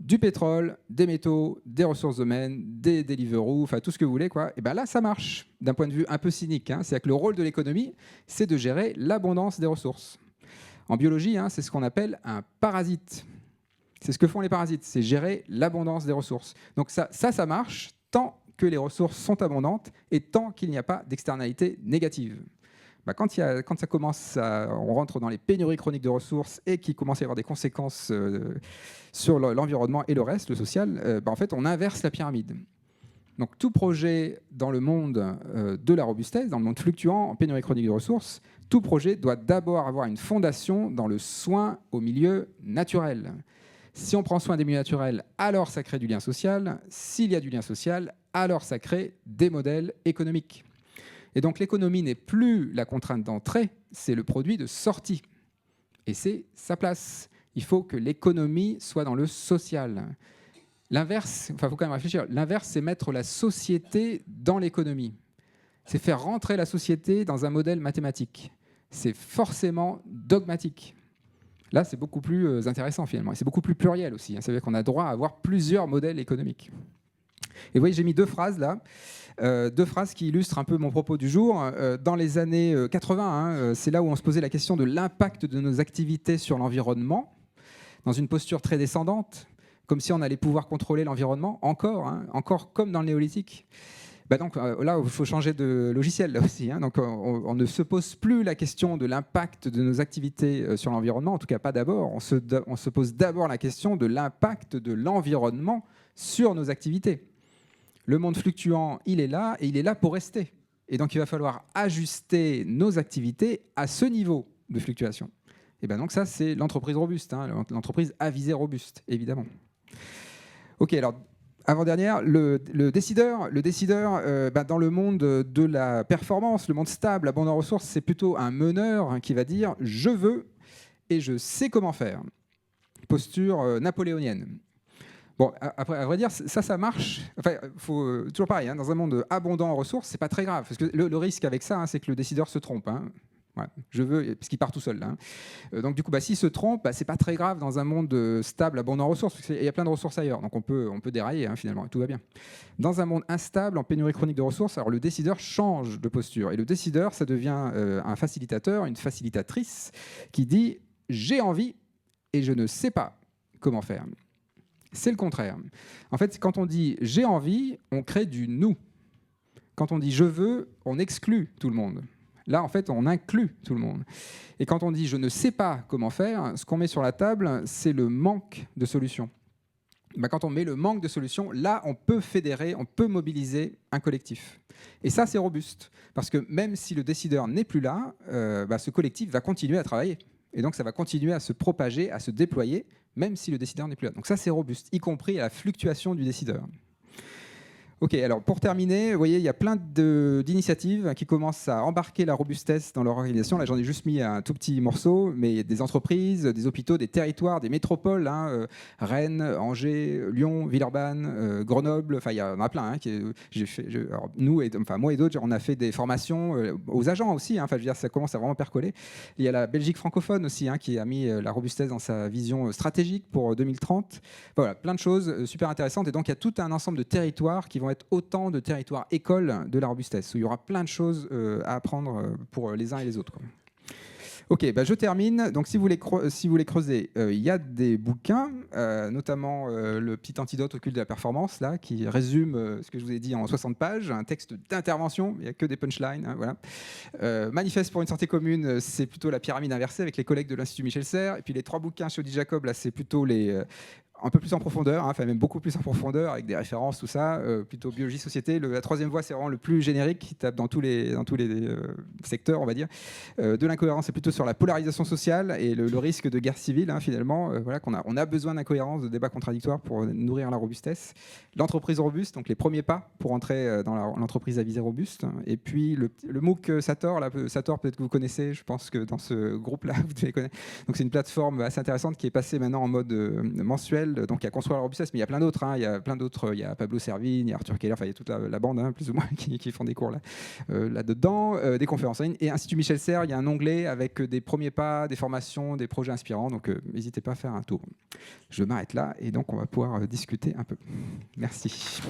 Du pétrole, des métaux, des ressources humaines, des Deliveroo, enfin tout ce que vous voulez, quoi. Et bien là, ça marche, d'un point de vue un peu cynique. Hein. C'est-à-dire que le rôle de l'économie, c'est de gérer l'abondance des ressources. En biologie, hein, c'est ce qu'on appelle un parasite. C'est ce que font les parasites, c'est gérer l'abondance des ressources. Donc ça marche tant que les ressources sont abondantes et tant qu'il n'y a pas d'externalité négative. Quand ça commence, on rentre dans les pénuries chroniques de ressources et qu'il commence à y avoir des conséquences sur l'environnement et le reste, le social, en fait, on inverse la pyramide. Donc tout projet dans le monde de la robustesse, dans le monde fluctuant, en pénurie chronique de ressources, tout projet doit d'abord avoir une fondation dans le soin au milieu naturel. Si on prend soin des milieux naturels, alors ça crée du lien social. S'il y a du lien social, alors ça crée des modèles économiques. Et donc l'économie n'est plus la contrainte d'entrée, c'est le produit de sortie. Et c'est sa place. Il faut que l'économie soit dans le social. L'inverse, il faut quand même réfléchir, l'inverse, c'est mettre la société dans l'économie. C'est faire rentrer la société dans un modèle mathématique. C'est forcément dogmatique. Là, c'est beaucoup plus intéressant finalement. Et c'est beaucoup plus pluriel aussi. Ça veut dire qu'on a droit à avoir plusieurs modèles économiques. Et vous voyez, j'ai mis deux phrases là. Deux phrases qui illustrent un peu mon propos du jour. Dans les années 80, c'est là où on se posait la question de l'impact de nos activités sur l'environnement, dans une posture très descendante, comme si on allait pouvoir contrôler l'environnement, encore comme dans le néolithique. Donc là, il faut changer de logiciel là aussi. Hein. Donc on ne se pose plus la question de l'impact de nos activités sur l'environnement, en tout cas pas d'abord. On se pose d'abord la question de l'impact de l'environnement sur nos activités. Le monde fluctuant, il est là et il est là pour rester. Et donc, il va falloir ajuster nos activités à ce niveau de fluctuation. Et donc ça, c'est l'entreprise robuste, hein, l'entreprise à visée robuste, évidemment. OK, alors, avant-dernière, le décideur dans le monde de la performance, le monde stable, abondant en ressources, c'est plutôt un meneur qui va dire « je veux et je sais comment faire ». Posture napoléonienne. Bon, après, à vrai dire, ça marche. Enfin, faut toujours pareil. Hein, dans un monde abondant en ressources, c'est pas très grave, parce que le risque avec ça, hein, c'est que le décideur se trompe. Hein. Voilà, je veux, parce qu'il part tout seul. Là, hein. Donc du coup, s'il se trompe, c'est pas très grave dans un monde stable, abondant en ressources, parce qu'il y a plein de ressources ailleurs. Donc on peut dérailler, hein, finalement, tout va bien. Dans un monde instable, en pénurie chronique de ressources, alors le décideur change de posture, et le décideur, ça devient un facilitateur, une facilitatrice, qui dit j'ai envie et je ne sais pas comment faire. C'est le contraire. En fait, quand on dit « j'ai envie », on crée du « nous ». Quand on dit « je veux », on exclut tout le monde. Là, en fait, on inclut tout le monde. Et quand on dit « je ne sais pas comment faire », ce qu'on met sur la table, c'est le manque de solutions. Quand on met le manque de solutions, là, on peut fédérer, on peut mobiliser un collectif. Et ça, c'est robuste. Parce que même si le décideur n'est plus là, ce collectif va continuer à travailler. Et donc, ça va continuer à se propager, à se déployer, même si le décideur n'est plus là. Donc ça, c'est robuste, y compris à la fluctuation du décideur. Ok, alors pour terminer, vous voyez, il y a plein d'initiatives qui commencent à embarquer la robustesse dans leur organisation. Là, j'en ai juste mis un tout petit morceau, mais il y a des entreprises, des hôpitaux, des territoires, des métropoles, Rennes, Angers, Lyon, Villeurbanne, Grenoble, enfin, il y en a plein. Moi et d'autres, on a fait des formations aux agents aussi. Je veux dire, ça commence à vraiment percoler. Il y a la Belgique francophone aussi, qui a mis la robustesse dans sa vision stratégique pour 2030. Voilà, plein de choses super intéressantes. Et donc, il y a tout un ensemble de territoires qui vont être autant de territoires écoles de la robustesse, où il y aura plein de choses à apprendre pour les uns et les autres. Ok, je termine. Donc, si vous voulez creuser, il y a des bouquins, notamment le petit antidote au culte de la performance, là, qui résume ce que je vous ai dit en 60 pages, un texte d'intervention, il n'y a que des punchlines. Voilà. Manifeste pour une santé commune, c'est plutôt la pyramide inversée avec les collègues de l'Institut Michel Serres. Et puis les 3 bouquins chez Odile Jacob, là, c'est plutôt les... un peu plus en profondeur, même beaucoup plus en profondeur, avec des références, tout ça, plutôt biologie, société. La 3e voie, c'est vraiment le plus générique, qui tape dans tous les secteurs, on va dire. De l'incohérence, c'est plutôt sur la polarisation sociale et le risque de guerre civile, finalement. Voilà, on a besoin d'incohérence, de débats contradictoires pour nourrir la robustesse. L'entreprise robuste, donc les premiers pas pour entrer dans l'entreprise à visée robuste. Et puis le MOOC Sator, Sator, peut-être que vous connaissez, je pense que dans ce groupe-là, vous devez connaître. Donc c'est une plateforme assez intéressante qui est passée maintenant en mode mensuel. Donc il y a Construire la robustesse, mais il y a plein d'autres. Il y a plein d'autres. Il y a Pablo Servigne, il y a Arthur Keller, il y a toute la bande, plus ou moins, qui font des cours là-dedans, des conférences en ligne. Et Institut Michel Serres, il y a un onglet avec des premiers pas, des formations, des projets inspirants. Donc n'hésitez pas à faire un tour. Je m'arrête là et donc on va pouvoir discuter un peu. Merci.